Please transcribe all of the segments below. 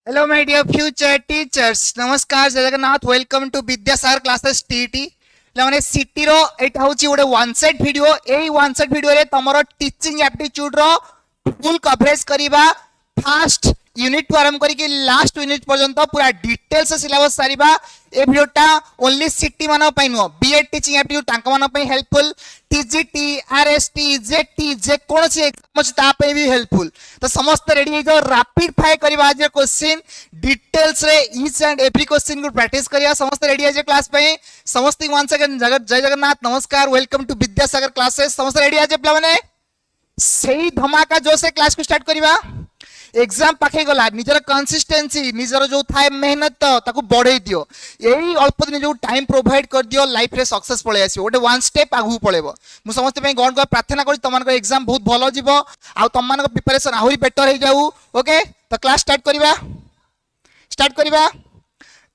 Hello, my dear future teachers. Namaskar, Jai Jagannath. Welcome to Bidyasagar classes TT. Lamane CT ro eta hochi ଗୋଟେ one set video. ei one set video रे तमरो teaching aptitude रो full coverage करिबा first unit to आरंभ करी कि last unit पर्यंत पूरा details syllabus सारिबा ए भिडियोटा only city मानव पई no BEd teaching aptitude तांका मानव पई हेल्पफुल टीजीटी आरएसटी जेटी जे कोनसी एग्जाम अछि ता पई भी हेल्पफुल तो समस्त रेडी जो रैपिड फायर करबा आज क्वेश्चन डिटेल्स रे ईच एंड एवरी क्वेश्चन को प्रैक्टिस करिया समस्त रेडी आज क्लास पई समस्त वन सेकंड जय जगन्नाथ नमस्कार वेलकम टू विद्यासागर क्लासेस समस्त रेडी आज प्ला माने सही धमाका जो से क्लास को स्टार्ट करिबा एग्जाम पाखे गला निजर कंसिस्टेंसी निजर जो थाए मेहनत ताको बढ़े दियो यही अल्प दिन जो टाइम प्रोवाइड कर दियो लाइफ रे सक्सेस पळे आसी ओटे वन स्टेप आगु पळेबो मु समस्त पे गॉड को प्रार्थना करी तमान को एग्जाम बहुत भलो जिवो आ तमान को प्रिपरेशन आहुरी बेटर हे जाऊ ओके तो क्लास स्टार्ट करिबा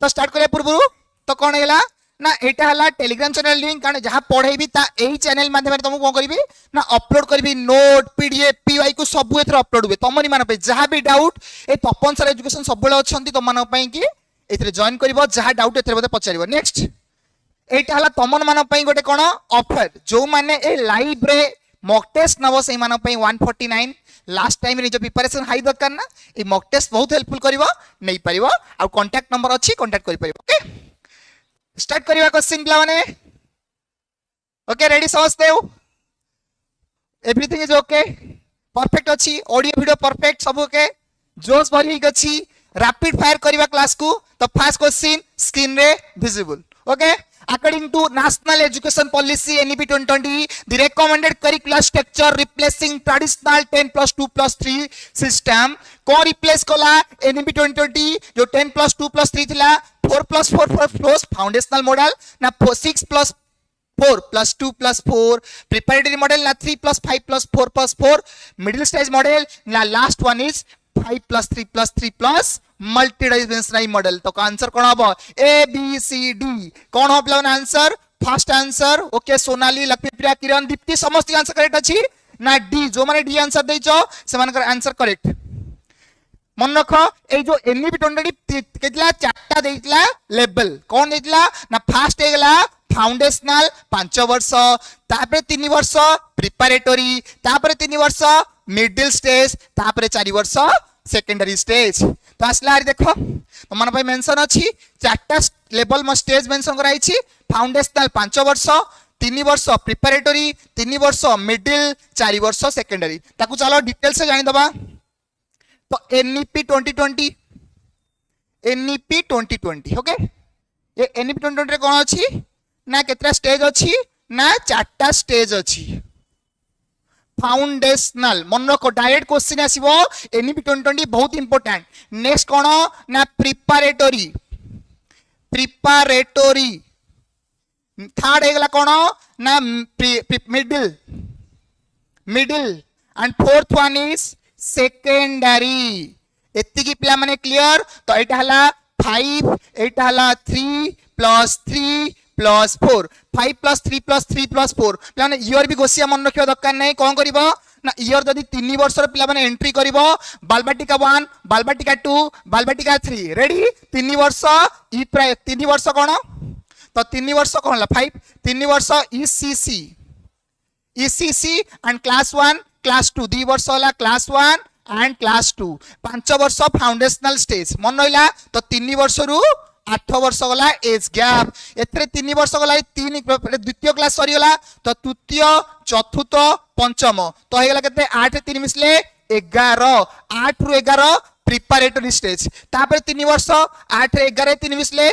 तो स्टार्ट करिया पूर्व तो कोन हेला ना एटा हला टेलीग्राम चैनल लिंक कारण जहां पढेबी ता एही चैनल माध्यम रे तुमको कोन करबी ना अपलोड करबी नोट पीडीएफ पीवाई को सब एथर अपलोड हुए तमनी मान पे जहां भी डाउट ए तपन सर एजुकेशन सब बेले अछंती तम मान पे कि एथरे जॉइन करबो जहां डाउट एथरे बते पचारिबो नेक्स्ट एटा हला तमन मान पे गोटे कोन ऑफर जो माने ए लाइव रे मॉक टेस्ट नबो से मान पे 149 लास्ट टाइम रे जो प्रिपरेशन हाई दरकार ना ए मॉक टेस्ट बहुत हेल्पफुल करबो नै परिबो आ कांटेक्ट नंबर अछि कांटेक्ट करि परिबो ओके स्टार्ट करिवा क्वेश्चन प्ला माने ओके रेडी समझते हो एवरीथिंग इज ओके परफेक्ट अछि ऑडियो वीडियो परफेक्ट सब ओके जोश भरी गछि रैपिड फायर करिवा क्लास को तो फर्स्ट क्वेश्चन स्क्रीन रे visible okay according to national education policy NEP 2020 the recommended curricular structure replacing traditional 10+2+3 system को replace कला NEP 2020 जो 10+2+3 थिला 4+4+4 foundational model ना 6+4+2+4 preparatory model ना 3+5+4+4 middle stage model ना last one is 5+3+3+ multidimensional model तो answer कौन हम ए बी सी डी कौन हो प्लान answer first answer okay Sonali Laxmipriya Kiran Deepti समस्त आंसर करेक्ट अछि ना डी जो माने डी आंसर दैछो से मानकर आंसर करेक्ट मन रख ए जो एनईपी 2020 केतला चारटा देइतला लेवल कौन देइतला ना फर्स्ट हेगला फाउंडेशनल 5 वर्ष तापरे 3 वर्ष प्रिपरेटरी तापरे 3 वर्ष मिडिल स्टेज तापरे 4 वर्ष सेकेंडरी स्टेज तो आसला देखो तो मन भाई मेंशन अछि चारटा लेवल म स्टेज मेंशन कराई छी फाउंडेशनल 5 वर्ष 3 वर्ष प्रिपरेटरी 3 वर्ष मिडिल 4 वर्ष सेकेंडरी ताकू चलो डिटेल से जानि दबा तो एनईपी 2020 ओके ये एनईपी 2020 रे कोन अछि ना केतरा स्टेज अछि ना चारटा स्टेज अछि फाउंडेशनल मन रखो डायरेक्ट क्वेश्चन आसीबो एनईपी 2020 बहुत इंपोर्टेंट नेक्स्ट कोन ना प्रिपरेटरी थर्ड हेगला कोन ना middle and fourth one is secondary एति की पिला माने क्लियर तो एटा हला 5 एटा हला 3+3+4 5+3+3+4 प्लान ईयर भी गोसिया मन रखियो दरकार नै कोन करिवो ना ईयर जदी 3 वर्ष रो पिला माने एंट्री करिवो बालबाटिका 1 बालबाटिका 2 बालबाटिका 3 रेडी 3 वर्ष ई प्राय 3 वर्ष कोन तो 3 वर्ष कोन ला 5 3 वर्ष ईसीसी एंड क्लास 1 क्लास 2 2 वर्ष होला क्लास 1 एंड क्लास 2 5 वर्ष फाउंडेशनल स्टेज मन रहिला तो 3 वर्ष रु 8 वर्ष गला एज गैप एथरे 3 वर्ष गला 3 द्वितीय क्लास सरी गला तो तृतीय चतुर्थ पंचम तो हे गला केते 8 3 मिसले 11 8 रु 11 प्रिपरेटरी स्टेज तापर 3 वर्ष 8 11 3 मिसले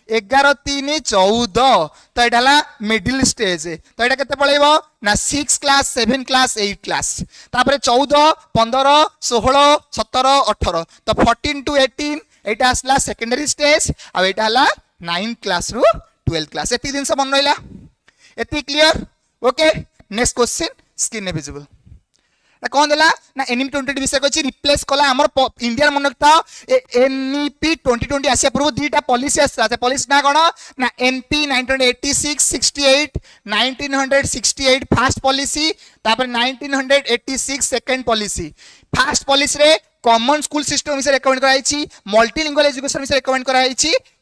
11 3 14 तो एडाला मिडिल स्टेज तो एडा केते पळेबो ना 6 क्लास 7 क्लास 8 क्लास तापर 14 15 16 17 18 तो 14 टू 18 एटा असला सेकेंडरी स्टेज आ एटा हला 9 क्लास रु 12 क्लास एति दिन से मन रहिला एति clear okay next question screen में विजिबल कौन देला ना एनईपी 2020 विषय को रिप्लेस कला हमर इंडिया मन रखता एनईपी 2020 आसिया पूर्व दुईटा पॉलिसी आसला से पॉलिसी ना कोन ना एनपी 1986 68 1968 फर्स्ट पॉलिसी तापर 1986 सेकंड पॉलिसी फर्स्ट पॉलिसी रे कॉमन स्कूल सिस्टम विषय रिकमेंड कराई मल्टीलिंगुअल एजुकेशन विषय रिकमेंड कराई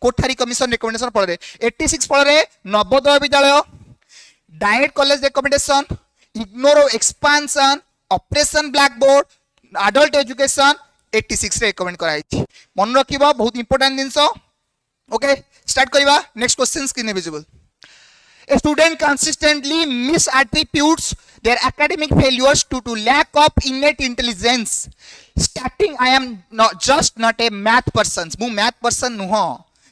कोठारी कमिशन रिकमेंडेशन फल 86 फल Navodaya Vidyalaya direct college recommendation ignore expansion operation black board adult education 86 रे रिकमेंड कराई मन रखिबा बहुत इंपोर्टेंट जिंस ओके स्टार्ट करिबा next question screen visible A student consistently misattributes their academic failures to lack of innate intelligence. Starting, I am not a math person. मु math person नुह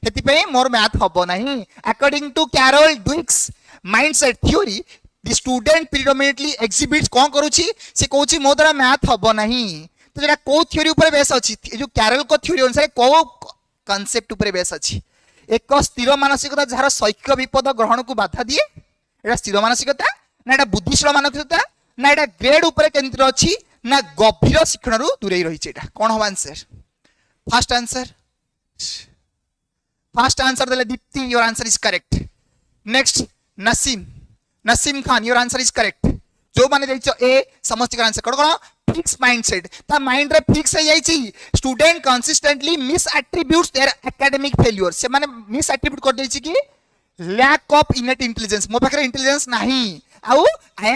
हेति पे मोर math हबो नहीं. According to Carol Dweck's mindset theory, the student predominantly exhibits कौन करूची से कहूची मो द्वारा math हबो नहीं. तो जेटा को थ्योरी ऊपर बेस अछि जो कैरल को थ्योरी अनुसार को कांसेप्ट ऊपर बेस अछि एक स्थिर मानसिकता जार शैक्षिक विपद ग्रहण को बाधा दिए एटा स्थिर मानसिकता ना एटा बुद्धिशील मानसिकता ना एटा ग्रेड ऊपर केंद्रित अछि ना गभीर शिक्षण रु दूरे रही एटा कोन हो आंसर फर्स्ट आंसर देले Deepti your answer is correct next Naseem Khan your answer is correct जो माने देइछो ए समस्त आंसर कोन फिक्स माइंडसेट ता माइंड रे फिक्स है जाईची student consistently misattributes their academic failure से माने मिस एट्रिब्यूट कर देइची कि लैक ऑफ इनेट इंटेलिजेंस मो पाखरे इंटेलिजेंस नाही आउ I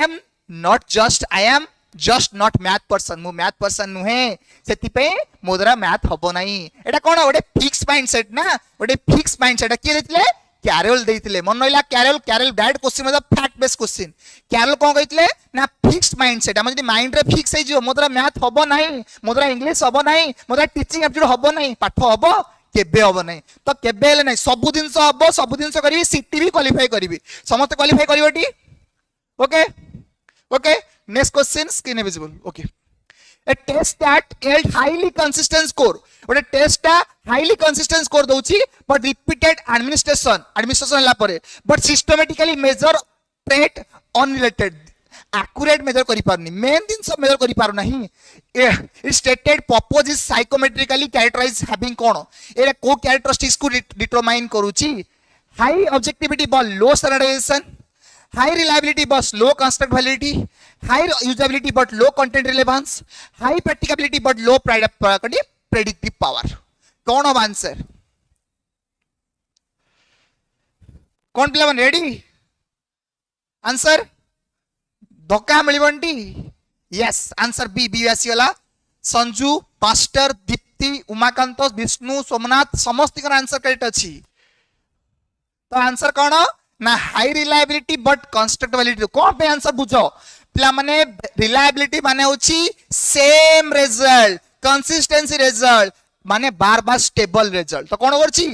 am just not math person मो मैथ पर्सन नुहे सेति पे मोदरा मैथ हबो नाही एटा कोन ओडे फिक्स माइंडसेट ना ओडे फिक्स माइंडसेट के देतिले कैरल देतिले मन नइला कैरल डायरेक्ट क्वेश्चन मतलब फैक्ट बेस्ड क्वेश्चन कैरल कोन कहितले ना फिक्स्ड माइंडसेट हम जदी माइंड रे फिक्स हे जो मोदरा मैथ हबो नाही मोदरा इंग्लिश हबो नाही मोदरा टीचिंग एप्टीट्यूड हबो नाही पाठ हबो केबे हबो नाही तो केबे हेले नाही सब दिन हबो सब दिन करबी सीटी भी क्वालीफाई करबी समस्त क्वालीफाई करबोटी okay next question screen visible okay a test that held highly consistent score ओटे टेस्ट ता हाईली कंसिस्टेंट स्कोर दोची बट रिपीटेड एडमिनिस्ट्रेशन हला परे but systematically measure trait unrelated accurate measure करि पारनी मेन दिन सब मेजर करि पारु नाही it stated purpose is psychometrically characterize having कोन एरा को कैरेक्टरिस्टिक्स को डिटरमाइन करूची हाई ऑब्जेक्टिविटी बा low standardization high reliability but low construct validity, high usability but low content relevance, high practicability but low predictive power. कौन अब answer कौन पिला बन रेडी आंसर धक्का मिलबंटी यस आंसर बी आसी वाला संजू पास्टर दीप्ति उमाकांत विष्णु सोमनाथ समस्त का आंसर करेक्ट अछि तो आंसर कौन ना हाई रिलायबिलिटी बट कंस्ट्रक्टेबिलिटी कौन पे आंसर बुझो पिला माने रिलायबिलिटी माने होची सेम रिजल्ट कंसिस्टेंसी रिजल्ट माने बार बार स्टेबल रिजल्ट तो कौन करची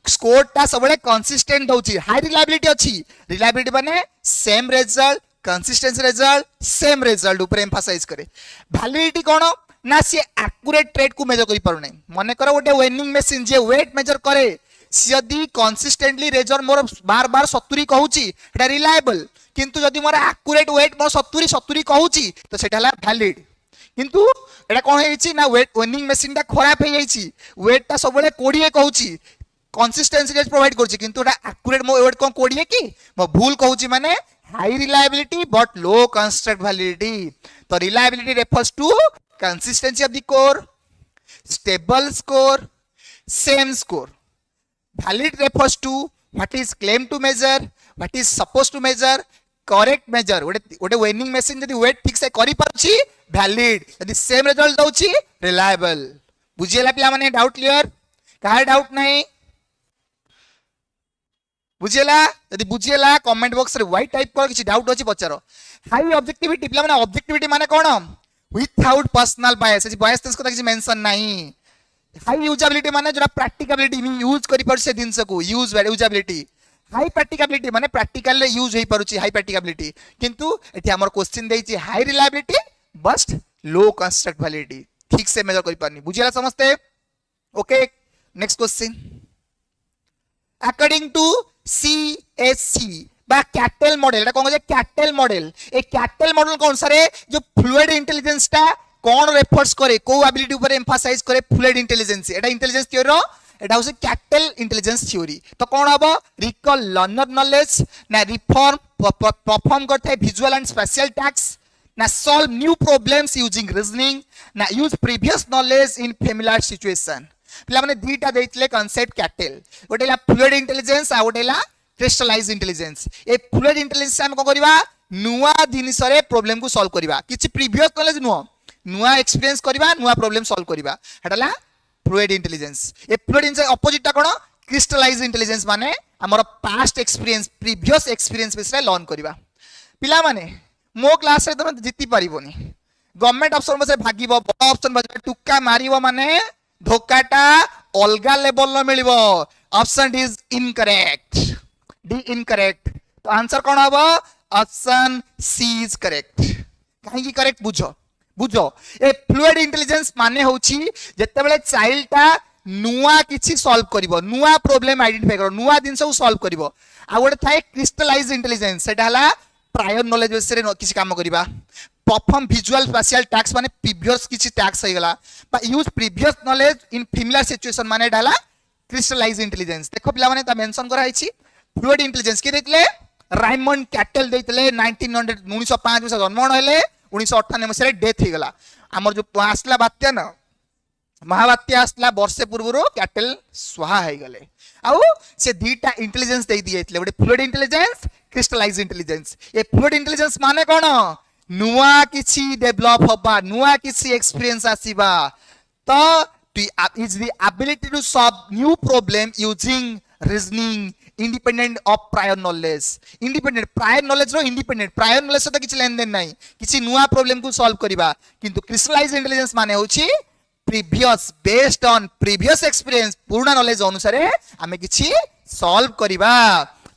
स्कोर ता सबले कंसिस्टेंट दोची हाई रिलायबिलिटी अछि रिलायबिलिटी माने same result consistency result same result ऊपर एम्फसाइज करे वैलिडिटी कौन ना से एक्यूरेट ट्रेड को मेजर करि पारु नै माने करो ओटे वेनिंग मशीन जे वेट मेजर करे यदि कंसिस्टेंटली रेजर मोर बार बार 70 कहूची एटा रिलायबल किंतु यदि मोर एक्यूरेट वेट मोर 70 कहूची तो सेटा हला वैलिड किंतु एटा कोन हेची ना वेट वेनिंग मशीन ता खराब हे जाईची वेट ता सबले 20 कहूची कंसिस्टेंसी रेज प्रोवाइड करची किंतु एटा एक्यूरेट मो वेट कोन 20 की मो भूल कहूची माने high reliability but low construct validity तो reliability refers to consistency of the core stable score same score valid refers to what is claimed to measure what is supposed to measure correct measure ओटे winning machine जदी weight ठीक से करि पाछि valid जदी same result दउछि reliable बुझियला पिला माने doubt clear काहे doubt नहीं बुझियला जदी बुझियला कमेंट बॉक्स रे व्हाइट टाइप कर किछि डाउट अछि पचारो हाई ऑब्जेक्टिविटी पिला माने ऑब्जेक्टिविटी माने कोन विथआउट पर्सनल बायस अछि बायस तस को किछि मेंशन नहीं हाई यूजेबिलिटी माने जरा प्रैक्टिकबिलिटी मी यूज करि पर से दिनस को यूजेबिलिटी हाई प्रैक्टिकबिलिटी माने प्रैक्टिकल ले यूज होई परुची हाई प्रैक्टिकबिलिटी किंतु एठी हमर क्वेश्चन देइची high reliability but low construct validity ठीक से मेजर करि पारनी बुझियला समझते okay next question according to CSC बा कैटल मॉडल एटा कोन जे कैटल मॉडल ए कैटल मॉडल कोन सारे जो फ्लूइड इंटेलिजेंस ता कौन रेफर्स करे को एबिलिटी ऊपर एम्फसाइज करे फ्लूइड इंटेलिजेंस एटा इंटेलिजेंस थ्योरी रो एटा होसे कैटल इंटेलिजेंस थ्योरी तो कौन हबो रिकॉल लर्नर नॉलेज ना रिफॉर्म परफॉर्म करथे विजुअल एंड स्पेशल टैक्स ना solve new problems using reasoning ना use previous knowledge in familiar situation पिला माने दीटा देइतले concept कैटल गोटेला fluid intelligence आ गोटेला crystallized intelligence ए fluid intelligence हम को करबा नुवा जिनिस रे प्रॉब्लम को सॉल्व करबा किछि प्रीवियस नॉलेज नुवा नुवा एक्सपीरियंस करबा नुवा प्रॉब्लम सॉल्व करबा हटाला fluid intelligence ए fluid intelligence ऑपोजिट टा कोन crystallized intelligence माने हमर पास्ट एक्सपीरियंस प्रीवियस एक्सपीरियंस बिसरे लर्न करबा पिला माने मो क्लास रे तुम जिति पारिबोनी गवर्नमेंट ऑप्शन बसे भागिबो बड़ ऑप्शन बसे टुक्का मारिबो माने धोकाटा अलगा लेवल न मिलिबो option is incorrect D incorrect तो आंसर कोन हबो ऑप्शन सी इज करेक्ट काहे की करेक्ट बुझो बुझो ए फ्लूइड इंटेलिजेंस माने होची जते बेले चाइल्ड टा नुआ किछि सॉल्व करिवो नुआ प्रॉब्लम आइडेंटिफाई करो नुआ दिन सब सॉल्व करिवो आ गोटे थाए क्रिस्टलाइज इंटेलिजेंस सेटा हला प्रायर नॉलेज बेस रे किछि काम करिबा परफॉर्म विजुअल स्पेशल टास्क माने प्रीवियस किछि टास्क होइगला बा use previous knowledge in familiar situation माने डाला क्रिस्टलाइज इंटेलिजेंस देखो पिला माने ता मेंशन करा हिची फ्लूइड इंटेलिजेंस के देतले रायमंड कैटल देतले 1905 में जन्म होले 1998 में डेथ होइगला हमर जो आसला बात्या ना महाबात्या आसला वर्षे पूर्व कैटल स्वाहा है गले आउ से दीटा इंटेलिजेंस दे दिए गोटे फ्लूइड इंटेलिजेंस क्रिस्टलाइज इंटेलिजेंस ये फ्लूइड इंटेलिजेंस माने कोन नुआ किछि डेवलप होबा नुआ किछि एक्सपीरियंस आसीबा तो is the ability to solve new problem using reasoning independent of prior knowledge independent prior knowledge रो इंडिपेंडेंट प्रायर नॉलेज तो किछि लेन देन नाही किछि नुआ प्रॉब्लम को सॉल्व करबा किंतु क्रिस्टलाइज इंटेलिजेंस माने होछि previous based on previous experience पूर्ण knowledge अनुसार हमें किछि solve करिबा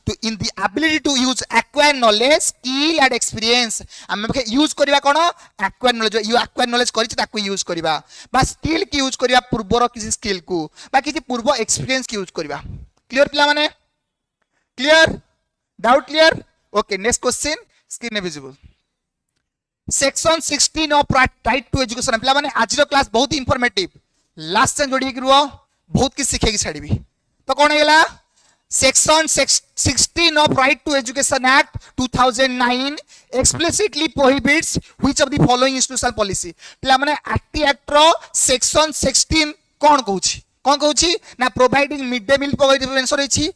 to in the ability to use acquired knowledge skill and experience हमें यूज करिबा कोन acquired knowledge you acquired knowledge करिछि ताकू यूज करिबा बा स्किल की यूज करिबा पूर्वर किछि स्किल को बा किछि पूर्व एक्सपीरियंस की यूज करिबा क्लियर पिला माने clear doubt clear okay next question screen में visible section 16 of right to education पिला माने आज रो क्लास बहुत इंफॉर्मेटिव लास्ट टाइम जोड़ी करिवो बहुत की सिखे की छाड़ीबी तो कोन हेला section 16 of right to education act 2009 explicitly prohibits which of the following institutional policy पिला माने एक्ट रो सेक्शन 16 कोन कहूची ना providing mid day meal provide mention होईची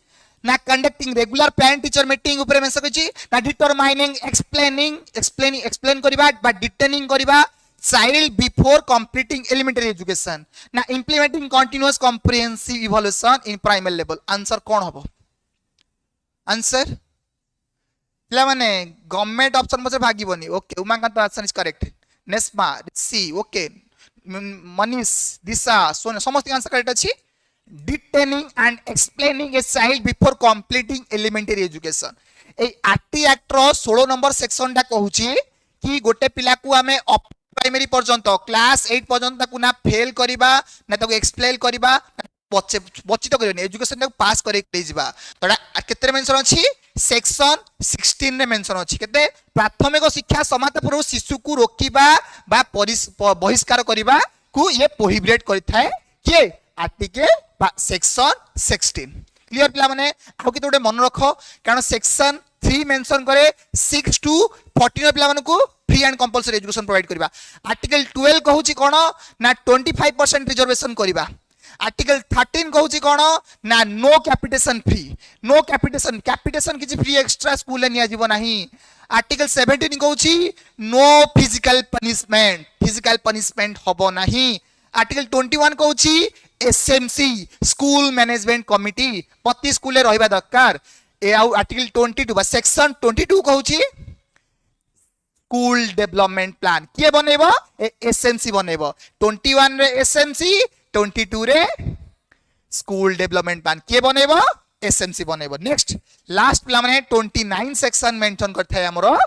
ना conducting regular parent teacher meeting ऊपर मेंशन होईची ना डिटरमाइनिंग एक्सप्लेन करबा बा डिटेनिंग करबा child before completing elementary education ना implementing continuous comprehensive evaluation in primary level answer कोन हबो आंसर पिला माने गवर्नमेंट ऑप्शन मसे भागीबोनी okay Umakant answer is correct नेस्मा सी ओके मनीष दिशा सोन समस्त आंसर करेक्ट अछि detaining and explaining a child before completing elementary education A RT act row 16 number section टा कहूची कि गोटे पिला को हमें प्राइमरी पर्यंत क्लास 8 पर्यंत ताकू ना फेल करबा ना ताकू एक्सप्लेन करबा बचित करनी एजुकेशन ताकू पास करे जिबा तडा केते मेंशन अछि सेक्शन 16 रे मेंशन अछि केते प्राथमिक शिक्षा समाप्त पूर्व शिशु को रोकिबा बा बहिष्कार करबा को ये प्रोहिबिट करथाय के आर्टिकल सेक्शन 16 क्लियर पिला माने आउ किते मन रखो कारण सेक्शन 3 मेंशन करे 6 to 14 पिला माने को free and compulsory education provide करबा आर्टिकल 12 कहूची कोन ना 25% रिजर्वेशन करबा आर्टिकल 13 कहूची कोन ना no capitation free no capitation किछि फ्री एक्स्ट्रा स्कूल निया जीव नाही आर्टिकल 17 कहूची नो फिजिकल पनिशमेंट होबो नाही आर्टिकल 21 कहूची एसएमसी स्कूल मैनेजमेंट कमिटी प्रति स्कूल रे रहबा दरकार ए आर्टिकल 22 बा सेक्शन 22 कहूची स्कूल डेवलपमेंट प्लान के बनेबो एसएमसी बनेबो 21 रे एसएमसी 22 रे स्कूल डेवलपमेंट प्लान के बनेबो एसएमसी बनेबो नेक्स्ट लास्ट प्लान माने 29 सेक्शन मेंशन करथाय हमरो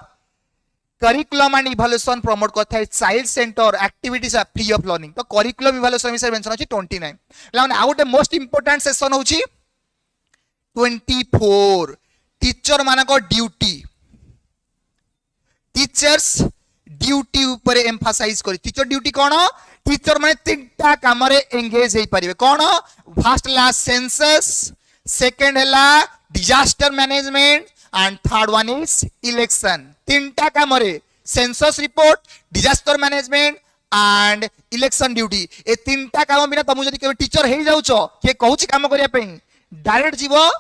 करिकुलम एंड इवैल्यूएशन प्रमोट करता है child centre activities are free of learning तो करिकुलम इवैल्यूएशन विषय मेंशन अछि 29 लाने आउट मोस्ट इंपोर्टेंट सेक्शन होछि 24 टीचर मानको ड्यूटी टीचर्स ड्यूटी ऊपर एम्फासाइज करी टीचर ड्यूटी कोन टीचर माने तीनटा काम रे एंगेज हेई परिबे कोन फर्स्ट ला सेंसस सेकंड हला disaster management and third one is election तीनटा काम रे census report, disaster management and election duty. ए तीनटा काम बिना तुम जदि केबे टीचर हे जाउछ के कहूची काम करिया पे डायरेक्ट जीवो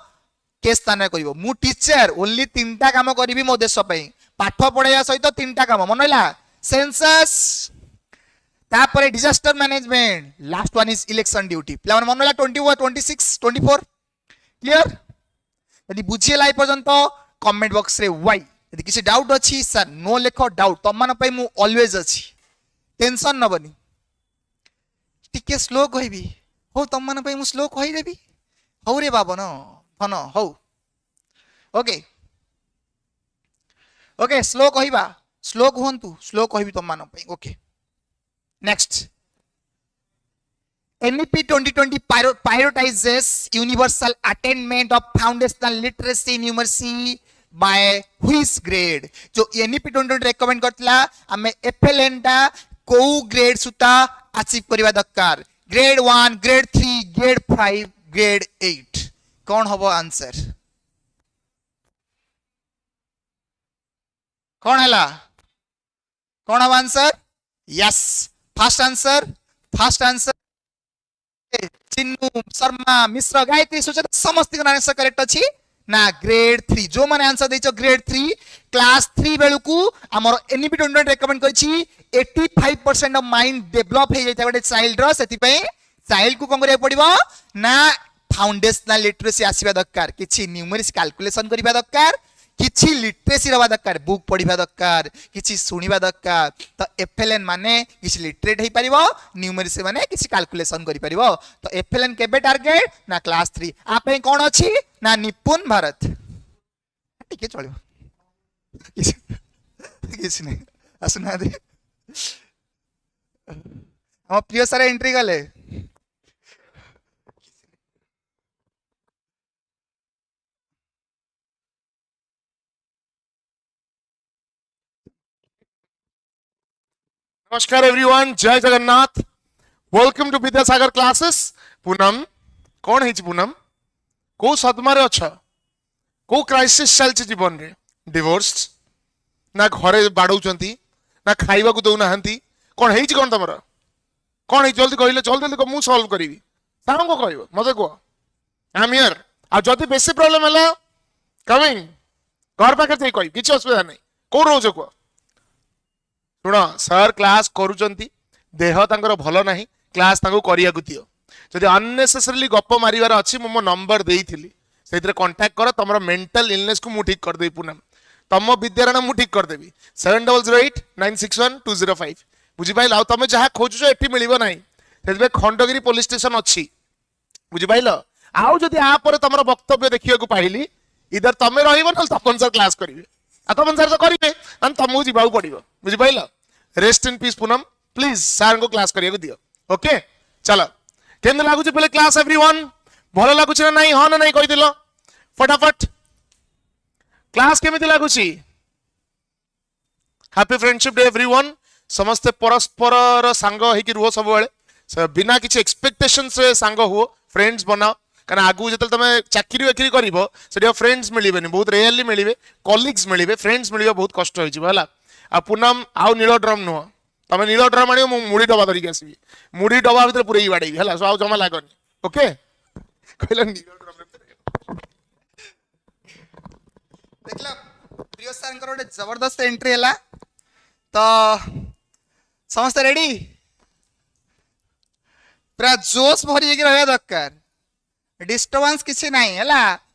के स्थान करिवो। मु टीचर ओनली तीनटा काम करिवि मो देश पे, पाठ पढ़ाइया सहित तीनटा काम मन होला, सेंसस तापरे disaster management, last one is election duty. पिला मन होला 21 26 24 क्लियर। यदि बुझिएला ए पर्यंत कमेंट बॉक्स रे वाई, यदि किसी डाउट अछि सर नो लेखो डाउट, तम मन पे मु ऑलवेज अछि, टेंशन नबनी। टिके स्लो कहबी हो तम मन पे मु स्लो कहि देबी हो रे बाबा न फन हो। ओके ओके स्लो कहिबा, स्लो कहंतु, स्लो कहबी तम मन पे। Okay next, NEP 2020 prioritizes universal attainment of foundational literacy numeracy by which grade? जो NEP 2020 रेकमेंड करतला हमें FLN टा को ग्रेड सुता अचीव करबा दरकार, ग्रेड 1, ग्रेड 3, ग्रेड 5, ग्रेड 8। कौन हबो आंसर? कौन हला? कौन हबो answer? Yes first answer, first answer Chinnu Sharma Mishra Gayatri Suchet समस्त आंसर करेक्ट अछि ना ग्रेड 3। जो माने आंसर दैछ ग्रेड 3 क्लास 3 बेलु को हमर NEP 2020 रेकमेंड करछि 85% ऑफ माइंड डेवलप हे जाय गोटे चाइल्ड रो, सेति पे चाइल्ड को कोन करिया पड़िबो ना फाउंडेशनल लिटरेसी आसीबा दरकार, किछि न्यूमेरिक्स कैलकुलेशन करिबा दरकार, किछि लिटरेसी रबा दरकार, बुक पढ़िबा दरकार, किछि सुनिबा दरकार। तो FLN माने किछि लिटरेट हे परिबो, न्यूमेरिक्स माने किछि कैलकुलेशन करि परिबो। तो FLN केबे टारगेट ना क्लास 3। आपे कोन अछि ना निपुण भारत। ठीक चलिबो, किछि नै असुना दे हम प्रिय सर एंट्री गले। नमस्कार एवरीवन, जय Jagannath, welcome to Vidyasagar classes. Poonam कौन है पूनम? को सदमा रे अच्छा, को क्राइसिस चलछि जीवन रे? डिवोर्स्ड ना घरे बाडौचंती ना खाइबा को दउ नाहंती, कौन है कौन तमर कौन है? जल्दी कहले, जल्दी मु सॉल्व करिवि। ताम को कहबो मते को आई एम हियर। आ जदी बेसी प्रॉब्लम हला कमिंग घर पाखे थई कहि किछ असुविधा नै। को रोज को शुण सर क्लास करूचंती, देह तांकर भलो नाही, क्लास तांको करिया को दियो। जदि अननेसेसरीली गप मारिवार अछि मो नंबर देइथिली, सेतिरे कांटेक्ट करो, तमरो मेंटल इलनेस को मु ठीक कर देई। पूनम तम विद्यारण मु ठीक कर देबी। 7008961205 बुझि पाइल? आ तमे जहा खोजुछो एठी मिलिबो नाही, सेतिबे खंडगिरी पुलिस स्टेशन अछि, बुझि पाइल? आउ जदि आ पर तमरो वक्तव्य देखियो को पाइली, इधर तमे रहिबो न तपन सर क्लास करिवे, आ तपन सर तो करिवे अन तमु जिबाउ पड़िबो, बुझि pile? Rest in peace Poonam, please sir को क्लास करिया को दियो। ओके चलो, केन लागु छ पहले क्लास एवरीवन? भलो लागु छ ना नहीं? हां ना नहीं कहि दिलो फटाफट। क्लास केमिति लागु छी? Happy friendship day everyone. समस्त परस्पर रो संग हे कि रुहो सब बेले, बिना किछि एक्सपेक्टेशंस रे संग हुओ, फ्रेंड्स बनाओ। कारण आगु जतल तमे चाकरी वाकरी करिवो सेडियो फ्रेंड्स मिलिबेनी, बहुत रेयरली मिलिबे, कलीग्स मिलिबे, फ्रेंड्स मिलिबे बहुत कष्ट होई जिवो हला। आ पूनम आउ नीलो ड्रम नुह, तमे नीलो ड्रम आनियो, मु मुड़ी डबा धरिक आसीबी, मुड़ी डबा भीतर पुरै बाडैबी हला, सो आउ जमा लागोनी। ओके कहला नीलो ड्रम रे देखला प्रिय सर गोटे जबरदस्त एंट्री है। तो समस्त रेडी? पूरा जोश भरी रहा दरकार, डिस्टर्बेंस किसी नहीं है।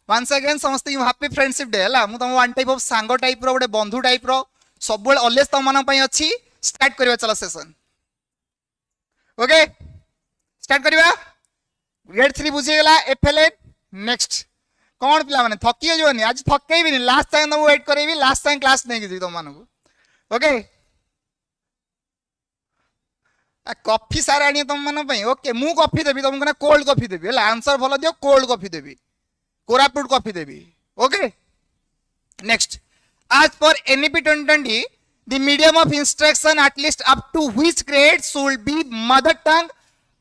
वंस अगेन समस्त हैप्पी फ्रेंडशिप डे है। मुझे तुम वन टाइप ऑफ सांग टाइप रो, गोटे बंधु टाइप रो, सब ऑलवेज तुम मन अच्छी। स्टार्ट करवा, चलो सेशन। ओके स्टार्ट करवा। Grade 3 बुझीगला, FLN। नेक्स्ट कौन पिला माने थकी होनी? आज थके भी नहीं, लास्ट टाइम तुमको वेट करेबी, लास्ट टाइम क्लास नहीं की तुम मानू। ओके कॉफी सारे आनी तुम मन पे। ओके मु कॉफी देबी तुमको ना, कोल्ड कॉफी देबी है। आंसर भलो दियो, cold coffee Devi, Koraput coffee Devi. Okay next, as per NEP 2020 the medium of instruction at least up to which grade should be mother tongue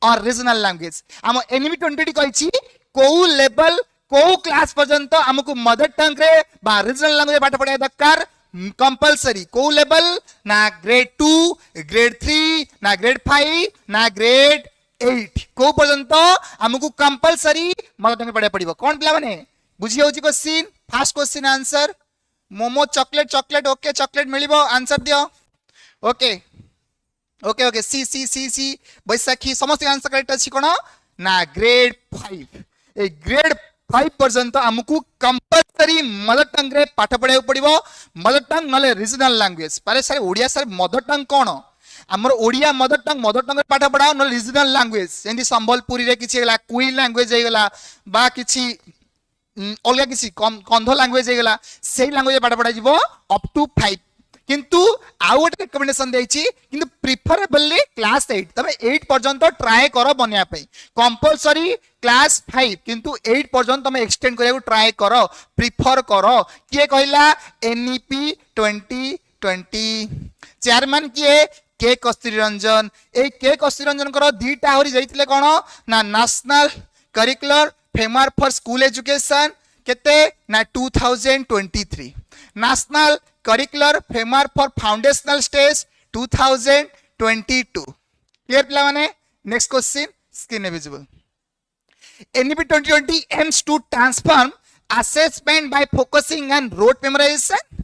or regional language? हम NEP 2020 कहिछि को level को class पर्यंत हमको mother tongue रे बा regional language पाठ पढ़ाया दरकार, कंपलसरी को लेवल ना ग्रेड 2 ग्रेड 3 ना ग्रेड 5 ना ग्रेड 8 को पर्यंत हमको कंपलसरी मदर टंग पढ़ा पड़िबो कोन पिला माने बुझी होची question first question answer Momo chocolate chocolate okay chocolate मिलिबो आंसर दियो okay okay okay C C C C Baisakhi समस्त आंसर करेक्ट अछि कोन ना ग्रेड 5 ए ग्रेड 5 पर्यंत हमको कंपलसरी मदर टंग रे पाठ पढ़ाय पड़िबो मदर टंग नले रीजनल लैंग्वेज पारे sir Odia sir mother tongue कोन हमर ओडिया मदर टंग रे पाठ पढ़ाओ नले रीजनल लैंग्वेज जेंदी संबलपुरी रे किछि गला क्वीन लैंग्वेज हे गला बा किछि अलगा किछि कंध लैंग्वेज हे गला सेही लैंग्वेज पाठ पढ़ाय जिवो अप टू 5 किंतु आउ गोटे रिकमेंडेशन देछि किंतु प्रिफरेबली क्लास 8 तबे 8 पर्यंत ट्राई करो बनिया पे कंपलसरी क्लास 5 किंतु 8 पर्यंत तमे एक्सटेंड करिया को ट्राई करो प्रिफर करो किए कहला एनईपी 2020 चेयरमैन किए के कस्तूरी रंजन ए के कस्तूरी रंजन कर दीटा होरी जाइतिले कोन ना national curricular framework for school education केते ना 2023 national curricular framework for foundational stage 2022 clear पिला माने next question screen visible NEP 2020 aims to transform assessment by focusing on rote memorization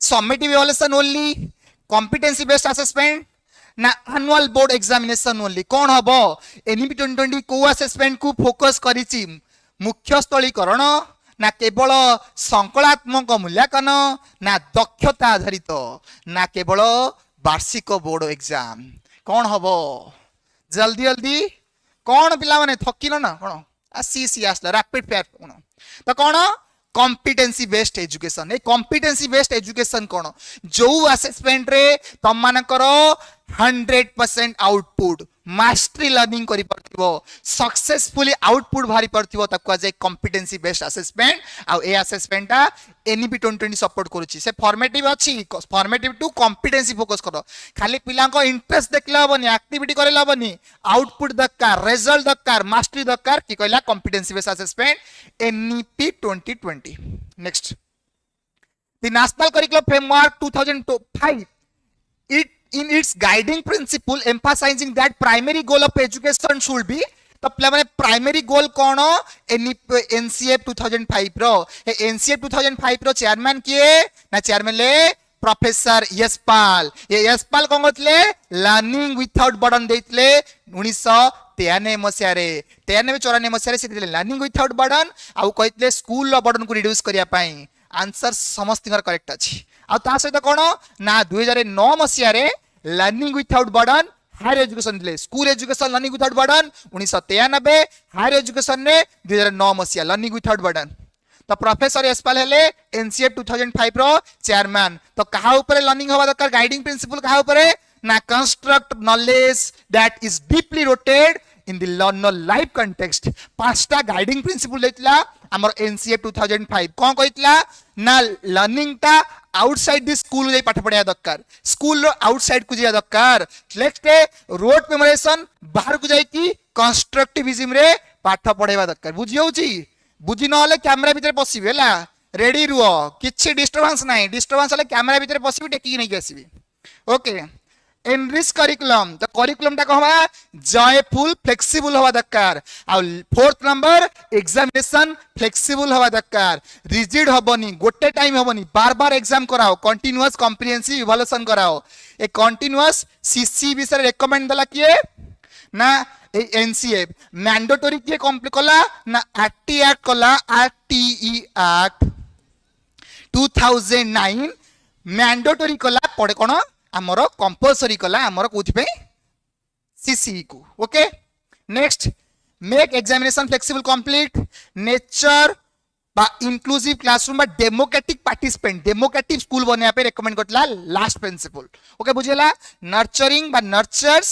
summative evaluation only competency based assessment ना annual board examination only कौन हबो NEP 2020 को assessment को focus करिछि मुख्य स्थलीकरण ना केवल संकलात्मक मूल्यांकन ना दक्षता आधारित ना केवल वार्षिक बोर्ड एग्जाम कौन हबो जल्दी जल्दी कौन पिला माने थकिलो ना कौन सी सी आसला रैपिड फायर कौन तो कौन कॉम्पिटेंसी बेस्ड एजुकेशन ए कॉम्पिटेंसी बेस्ड एजुकेशन कौन जो असेसमेंट रे तम मानकर 100% आउटपुट मास्टरी लर्निंग करि परथिबो सक्सेसफुली आउटपुट भारी परथिबो ताको आज कॉम्पिटेंसी बेस्ड असेसमेंट आ ए असेसमेंटा एनईपी 2020 सपोर्ट करूची से फॉर्मेटिव अछि फॉर्मेटिव टू कॉम्पिटेंसी फोकस करो खाली पिला को इंटरेस्ट देखला हबनी एक्टिविटी करेला हबनी आउटपुट दरकार रिजल्ट दरकार मास्टरी दरकार की कहला competency based assessment NEP 2020 next the national curriculum framework 2005 it in its guiding principle emphasizing that primary goal of education should be तो पिला माने प्राइमरी गोल कोन एनसीएफ 2005 रो एनसीएफ 2005 रो चेयरमैन किए ना चेयरमैन ले प्रोफेसर यशपाल ये यशपाल कोन गतले लर्निंग विदाउट बर्डन देतले 1993 मसिया रे 93 94 मसिया रे से लर्निंग विदाउट बर्डन आ कहितले स्कूल रो बर्डन को रिड्यूस करिया पई आंसर समस्त करेक्ट अछि आ ता सहित कोन ना 2009 मसिया रे learning without burden higher education दिले school education learning without burden 1993 higher education रे 2009 मसिया लर्निंग विदाउट बर्डन तो प्रोफेसर यशपाल हेले एनसीएफ 2005 रो चेयरमैन तो कहा ऊपर लर्निंग होबा दरकार गाइडिंग प्रिंसिपल कहा ऊपर ना construct knowledge that is deeply rooted in the learner life context पांचटा गाइडिंग प्रिंसिपल देतला हमर एनसीएफ 2005 कोन कहितला ना लर्निंग ता आउटसाइड द स्कूल जाई पाठ पढ़िया दरकार स्कूल रो आउटसाइड को जिया दरकार नेक्स्ट रोड मेमोराइजेशन बाहर को जाई की कंस्ट्रक्टिविज्म रे पाठ पढ़ेबा दरकार बुझी होची बुझी न होले कैमरा भीतर पसिबे हला रेडी रुओ किछि डिस्टरबेंस नाही डिस्टरबेंस होले कैमरा भीतर पसिबे टेकी नै आसीबे ओके एनरिच करिकुलम तो करिकुलम ता कहबा जयफुल फ्लेक्सिबल होवा दरकार आ फोर्थ नंबर एग्जामिनेशन फ्लेक्सिबल होवा दरकार रिजिड होबनी गोटे टाइम होबनी बार बार एग्जाम कराओ कंटीन्यूअस कॉम्प्रिहेंसिव इवैल्यूएशन कराओ ए कंटीन्यूअस सीसी विषय रेकमेंड दला किए ना ए एनसीएफ मैंडेटरी किए कंप्लीट कला ना आरटी एक्ट कला आरटीई एक्ट 2009 मैंडेटरी कला पड़े कोन आमर कंपलसरी कला आमर कोथि पे सीसी को okay next make examination flexible complete nature बा इंक्लूसिव क्लासरूम बा डेमोक्रेटिक पार्टिसिपेंट डेमोक्रेटिक स्कूल बनिया पे recommend Kartala last principal okay बुझेला नर्चरिंग बा नर्चर्स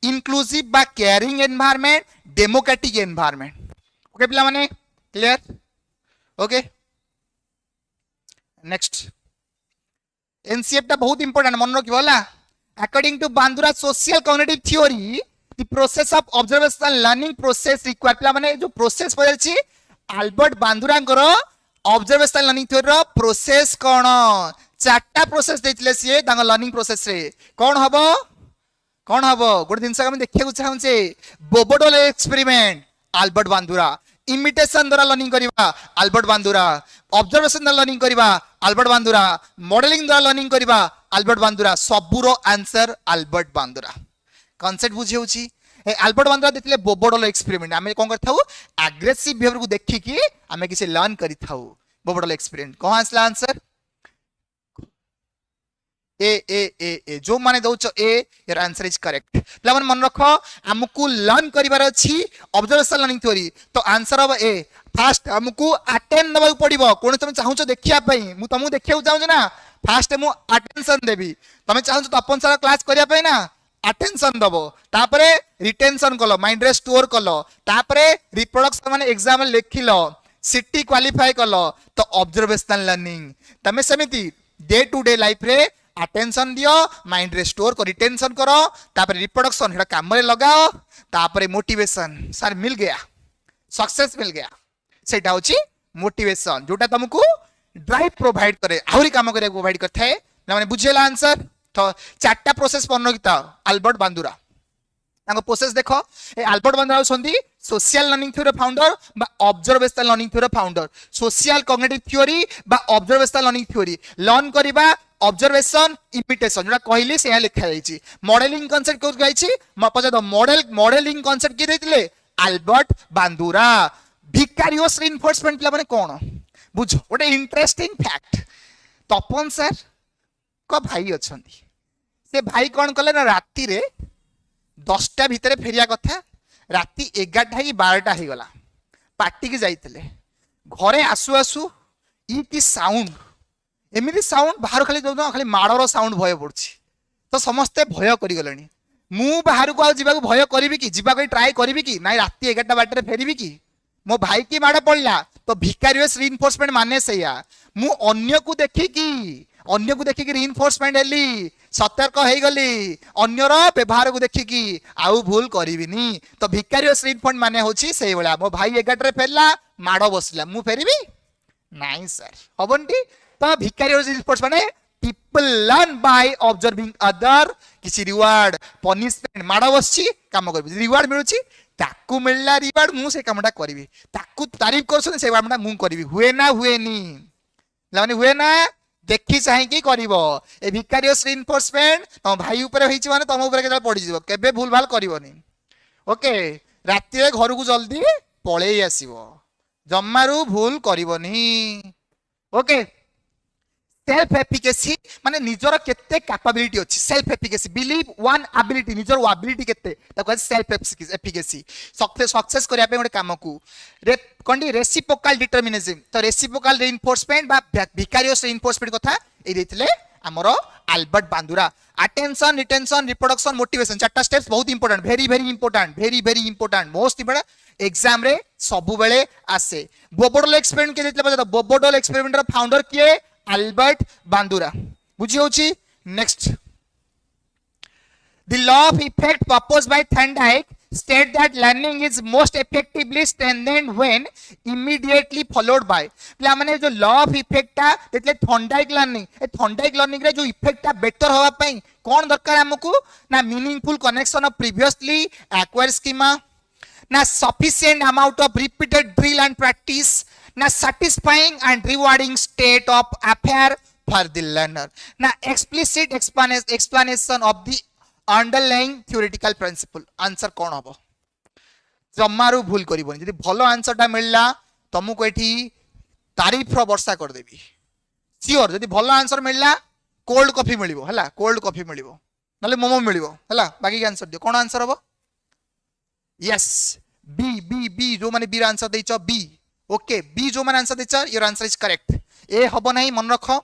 इंक्लूसिव बा caring environment democratic environment okay पिला माने क्लियर ओके नेक्स्ट एनसीएफ टा बहुत इंपोर्टेंट मन रखिबो हला according to Bandura social cognitive theory the process of observational learning process require पिला माने जो प्रोसेस पड़छि अल्बर्ट बांदुरा करो ऑब्जर्वेशनल लर्निंग थ्योरी रो प्रोसेस कोन चारटा प्रोसेस देथिले सिए तांग लर्निंग प्रोसेस रे कोन हबो गोटे जिनस हम देखिया चाहूचे Bobo doll experiment Albert Bandura imitation द्वारा लर्निंग करवा आल्बर्ट बांदुरा ऑब्जर्वेशन द्वारा लर्निंग करवा आल्बर्ट बांदुरा मॉडलिंग द्वारा लर्निंग करवा आल्बर्ट बांदुरा सबुरो आंसर आल्बर्ट बांदुरा कॉन्सेप्ट बुझी होची ए आल्बर्ट बांदुरा देखले बोबोडोल एक्सपेरिमेंट आमे कोन करथाउ एग्रेसिव बिहेवियर को देखि कि आमे किसी लर्न करिथाउ बोबोडोल एक्सपेरिमेंट कोन आसला आंसर ए जो माने दउछ ए योर आंसर इज करेक्ट प्ला मन रखो हमकु लर्न करिवार अछि ऑब्जर्वेशन लर्निंग थ्योरी तो आंसर अब ए फास्ट हमकु अटेंड दबा पड़िबो कोन तुम चाहूछ देखिया पई मु तुमु देखिया चाहूछ ना फास्ट मु अटेंशन देबी तुम चाहूछ तपन सर क्लास करिया पई ना अटेंशन दबो तापरे रिटेंशन कलो माइंड रे स्टोर कलो तापरे रिप्रोडक्शन माने एग्जाम लिखिलो सिटी क्वालिफाई कलो तो ऑब्जर्वेशनल लर्निंग तमे समिति डे टू डे लाइफ रे अटेंशन दियो माइंड रे स्टोर कर रिटेंशन करो तापर रिप्रोडक्शन हेडा काम रे लगाओ तापर मोटिवेशन सर मिल गया सक्सेस मिल गया सेटा होची मोटिवेशन जोटा तुमको ड्राइव प्रोवाइड करे आहुरी काम करे प्रोवाइड करथाए माने बुझेला आंसर तो चारटा प्रोसेस पन्नगिता आल्बर्ट बांदुरा तांको प्रोसेस देखो ए आल्बर्ट बांदुरा होसंती सोशल लर्निंग थ्योरी फाउंडर बा observational learning theory founder social cognitive theory बा ऑब्जर्वेशनल लर्निंग थ्योरी लर्न करिबा ऑब्जर्वेशन इमिटेशन जोटा कहली से लिखा जाइछि मॉडलिंग कांसेप्ट को गाइछि पचा दो मॉडलिंग कांसेप्ट के देथिले आल्बर्ट बांदुरा भिकारियस रिइंफोर्समेंट पिला माने कोन बुझो ओटे इंटरेस्टिंग फैक्ट तपन सर को भाई अछंती से भाई कोन कले ना राती रे 10टा भितरे फेरिया कथा राती 11टा कि 12टा हे गला पार्टी के जाइतले घरे आसु आसु ई की साउंड एमिति साउंड बाहर खाली जो खाली माड़र साउंड भय पड़छि तो समस्ते भय करि गलेनी मु बाहर को आ जीवा को भय करबी कि जीवा को ट्राई करबी कि नाइ राती 11टा बाटे फेरिबी कि मो भाई की माड़ पड़ला तो भिकारियस रिइंफोर्समेंट माने सैया मु अन्य को देखि कि रिइंफोर्समेंट हेली सतर्क हो गली अन्यर व्यवहार को देखि कि आउ भूल करिविनी तो भिकारियस रिइंफोर्समेंट माने होछि सेही बळा मो भाई 11टा रे फेरला माड़ बसला मु फेरिबी नाइ सर हबंटी तो भिकारियस रिइंफोर्समेंट माने people learn by observing other किसी रिवार्ड पनिशमेंट माड़ बसछि काम करबी रिवार्ड मिलुछि ताकू मिलला रिवार्ड मु से कामटा करबी ताकू तारीफ करछन से कामटा मु करबी हुए ना हुएनी लाने हुए ना देखि चाहि कि करिवो ए भिकारियस रिइंफोर्समेंट तो भाई ऊपर होइछि माने तम ऊपर केदा पड़ी जिवो केबे भूल भाल करिवोनी ओके राती रे घर को जल्दी पळेई आसीबो जम्मारू भूल करिवोनी ओके सेल्फ एफिकेसी माने निजर केते कैपेबिलिटी अछि self efficacy believe one ability निजर एबिलिटी केते ताको सेल्फ एफिकेसी सक्सेस करिया पे गोटे काम को कोंडी रेसिप्रोकल डिटरमिनिज्म तो रेसिप्रोकल रिइंफोर्समेंट बा भिकारियस रिइंफोर्समेंट कथा ए देथिले हमरो Albert Bandura attention retention reproduction motivation चारटा स्टेप्स बहुत important very important most important exam रे सबु बेले आसे बोबोडोल एक्सपेरिमेंट के देथिले बता बोबोडोल एक्सपेरिमेंट रो फाउंडर किए आल्बर्ट बांदुरा बुझी होची next the law of effect proposed by Thorndike state that learning is most effectively strengthened when immediately followed by प्ला माने जो लॉ ऑफ इफेक्ट ता देतले थॉर्नडाइक लर्निंग रे जो इफेक्ट ता बेटर होवा पई कोन दरकार हमकु ना meaningful connection of previously acquired schema ना sufficient amount of repeated drill and practice ना satisfying and rewarding state of affair for the learner ना explicit explanation of the underlying theoretical principle answer कौन हबो जम्मारू भूल करिवोनी जदि भलो आंसर टा मिलला तुमको एठी तारीफ रो वर्षा कर देबी सियोर जदि भलो आंसर मिलला कोल्ड कॉफी मिलिबो हला कोल्ड कॉफी मिलिबो नले मोमो मिलिबो हला बाकी के आंसर दियो कोन आंसर हबो यस बी जो माने बी आंसर देइचो बी ओके बी जो माने आंसर देइचो योर आंसर इज करेक्ट ए हबो नाही मन रखो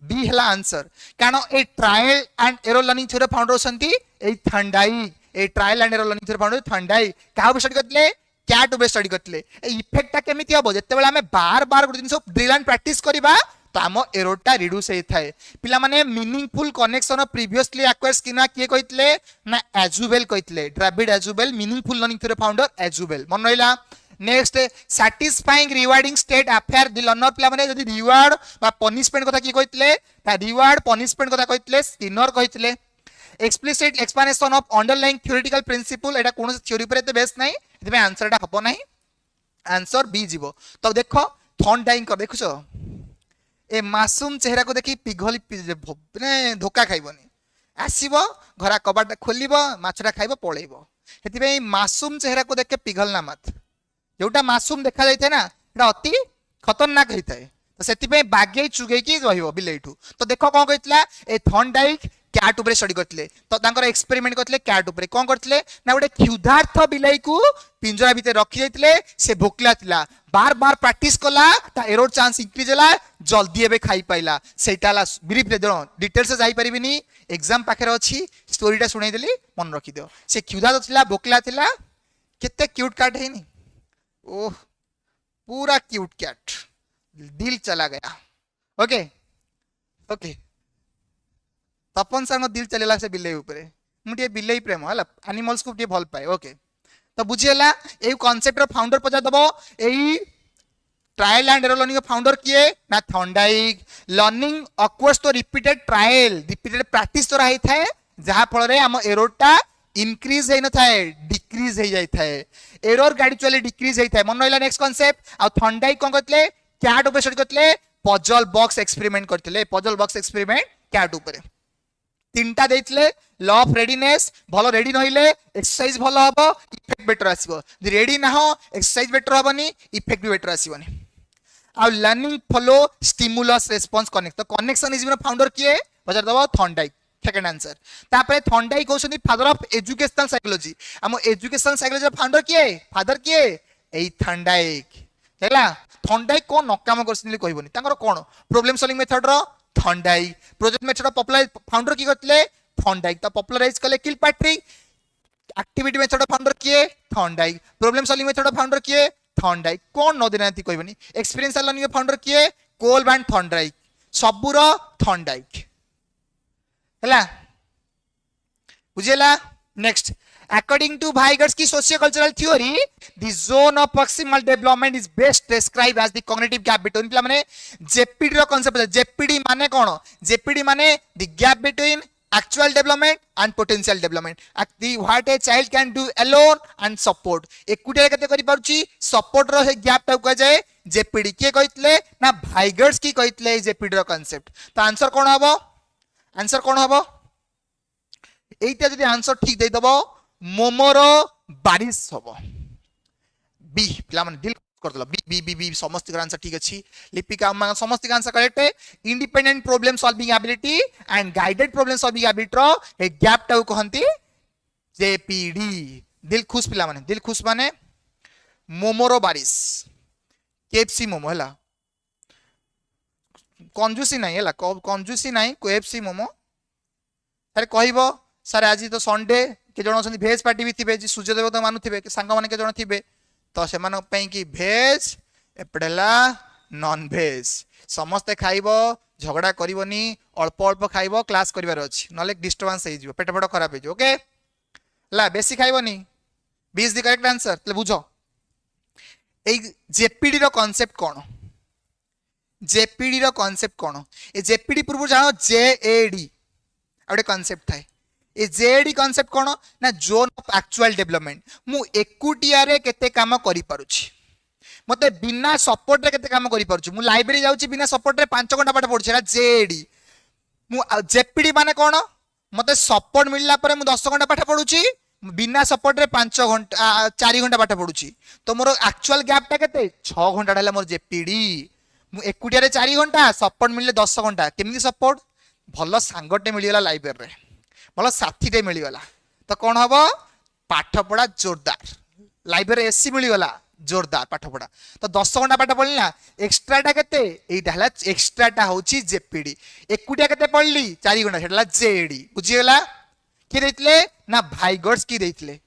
बी हला आंसर कारण ए trial and error learning theory founder संती ए थॉर्नडाइक ए trial and error learning theory founder Thorndike का स्टडी करतले कैट बे स्टडी करतले ए इफेक्ट ता केमिति हबो जते बेला हमें बार बार गुड दिन ड्रिल एंड प्रैक्टिस करबा तो आम एरर टा रिड्यूस होई थाए पिला माने meaningful connection of previously acquired schema किए कहितले ना एजुबेल कहितले ड्राविड Ausubel meaningful learning theory founder Ausubel मन रहिला next satisfying rewarding state affair the learner पिला माने जदी रिवार्ड बा पनिशमेंट कथा की कहितले ता रिवार्ड पनिशमेंट कथा कहितले स्किनर कहितले explicit explanation of underlying theoretical principle एटा कोन थ्योरी पर एते बेस नै एते आंसर एटा हबो नै आंसर बी जीवो तो देखो थॉन डाइंग कर देखुछो ए मासूम चेहरा को देखि पिघली ने धोका खाइबनी आसीबो घरा कबाट खोलिबो माछटा खाइबो पळेइबो हेतिबे मासूम चेहरा को देख के पिघलना मत जोटा मासूम देखा जाइथे ना एटा अति खतरनाक होइଥାଏ तो सेतिबे बागे चुगै की रहिबो बिलेइठू तो देखो कोन कहितला ए थॉनडाइक कैट ऊपर स्टडी करथिले तो तांकर एक्सपेरिमेंट करथिले कैट ऊपर कोन करथिले ना गोटे क्षुधार्थ बिलाई को पिंजरा भीतर रखि जाइथिले से भोकला थिला बार बार प्रैक्टिस कला ता एरर चांस इंक्रीज होला जल्दी एबे खाई पाइला सेटाला ब्रीफ दे दो डिटेल्स से जाई परिबिनी एग्जाम पाखरे अछि स्टोरीटा सुनाई देली मन रखि दियो से क्षुधार्थ थिला भोकला थिला केते क्यूट कैट हेनी ओह पूरा क्यूट कैट दिल चला गया ओके ओके तपन सर दिल चलेला से बिल्ले ऊपर मुझे बिल्ले प्रेम है एनिमल्स को भल पाए ओके तो बुझीगला यही कॉन्सेप्ट रो फाउंडर पचा दबो यही trial and error learning founder किए ना थॉनडाइक लर्निंग अक्वर्स तो रिपीटेड ट्रायल रिपीटेड प्रैक्टिस तो रही थाए जहां फल रे हम एररटा इंक्रीज हे न थाए डिक्रीज हे जाई थाए एरर ग्रेजुअली डिक्रीज हे थाए मन रहला नेक्स्ट कांसेप्ट आ थॉनडाइक कोन करतले कैट ऊपर स्टडी करतले पजल बॉक्स एक्सपेरिमेंट करतले पजल बॉक्स एक्सपेरिमेंट कैट ऊपर तीनटा देइतले लॉ ऑफ रेडीनेस भलो रेडी नहिले एक्सरसाइज भलो हबो इफेक्ट बेटर आसीबो दि रेडी ना हो एक्सरसाइज बेटर हबनी इफेक्ट भी बेटर आसीबनी आ learning follow stimulus response connect तो कनेक्शन इज फाउंडर किए बजार दबो थॉनडाइक सेकंड आंसर तापरे थॉनडाइक होसनी फादर ऑफ एजुकेशनल साइकोलॉजी हम एजुकेशनल साइकोलॉजी फाउंडर किए फादर किए एई थॉनडाइक हैला थॉनडाइक को नकाम करसिनली कहबनी तांकर कोन प्रॉब्लम सॉल्विंग मेथड रो थॉनडाइक प्रोजेक्ट मेथड पॉपुलर फाउंडर की करतले थॉनडाइक तो पॉपुलराइज कले किलपैट्रिक एक्टिविटी मेथड फाउंडर किए थॉनडाइक प्रॉब्लम सॉल्विंग मेथड फाउंडर किए थॉनडाइक कोन न देनाती कहबनी एक्सपीरियंशियल लर्निंग फाउंडर किए कोल एंड थॉनडाइक सबुर थॉनडाइक हैला बुझेला नेक्स्ट according to Weisger's की socio cultural theory the zone of proximal development is best described as the cognitive gap between पिला माने जेपीडी रो कांसेप्ट है जेपीडी माने कोन जेपीडी माने the gap between actual development and potential development the what a child can do alone and support एकुटिया केते करि पारुची support रो हे gap टा को जाय जेपीडी के कहितले ना Weisger's की कहितले जेपीडी रो कांसेप्ट तो आंसर कोन हबो एइटा जदि आंसर ठीक देइ दबो मोमोरो बारिश हबो बी पिला माने दिल करदलो बी बी बी बी समस्त का आंसर ठीक अछि लिपिका मा समस्त का आंसर करेक्ट है independent problem solving ability and guided problem solving ability रो ए गैप टा कहंती जेपीडी दिल खुश पिला माने दिल खुश माने मोमोरो बारिश केएफसी मोमो हला कंजूसी नहीं हला कंजूसी नहीं केएफसी मोमो सर कहबो सर आज तो संडे के जण अछन भेज पार्टी भी थिबे जी सूर्य देवता मानु थिबे के संग माने के जण थिबे तो से मानो पई की भेज एपडेला नॉन भेज समस्त खाइबो झगड़ा करिवनी अल्प अल्प खाइबो क्लास करिवार अछि नले डिस्टर्बेंस हे जिवो पेट पेट खराब हे जो ओके ला बेसी खाइबनी 20 द करेक्ट आंसर तले बुझो ए जेपीडी रो कांसेप्ट कोन जेपीडी रो कांसेप्ट कोन ए जेपीडी पूर्व जानो जेएडी आउटे कांसेप्ट थाए ए जेडी कांसेप्ट कोन ना जोन ऑफ एक्चुअल डेवलपमेंट मु एकुटिया रे केते काम करि पारुछि मते बिना सपोर्ट रे केते काम करि पारुछि मु लाइब्रेरी जाउछि बिना सपोर्ट रे 5 घंटा पाठ पढुछि जेडी मु जेपीडी माने कोन मते सपोर्ट मिलला परे मु 10 घंटा पाठ पढुछि बिना सपोर्ट रे 5 घंटा 4 घंटा पाठ पढुछि तो मोर एक्चुअल गैप टा केते 6 घंटा हला मोर जेपीडी मु एकुटिया रे 4 घंटा सपोर्ट मिलले 10 घंटा केमिति सपोर्ट भलो सांगटे मिलिगला लाइब्रेरी रे भलो साथीटे मिलिगला तो कौन हम पाठ पढ़ा जोरदार लाइब्रेरी एसी मिलिगला जोरदार पाठ पढ़ा तो 10 घंटा पाठ पढ़ली ना एक्स्ट्राटा केते एटा हला एक्स्ट्राटा होची जेपीडी एकुटिया केते पढ़ली 4 घंटा सेटा हला जेडी बुझिगला के देइतले ना Weisger's की देइतले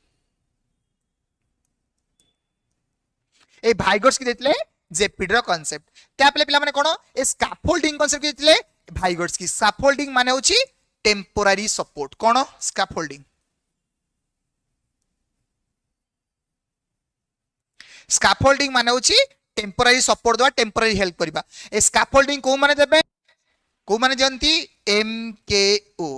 ए Weisger's की देइतले जेपीडी रो कांसेप्ट त्यापले पिला माने कोन ए स्कैफोल्डिंग कांसेप्ट की देइतले Weisger's की स्कैफोल्डिंग माने होची टेम्पोरारी सपोर्ट कौन स्कैफोल्डिंग स्कैफोल्डिंग माने होची टेम्पररी सपोर्ट दवा टेम्पररी हेल्प करबा ए स्कैफोल्डिंग को माने देबे को माने जंती एमकेओ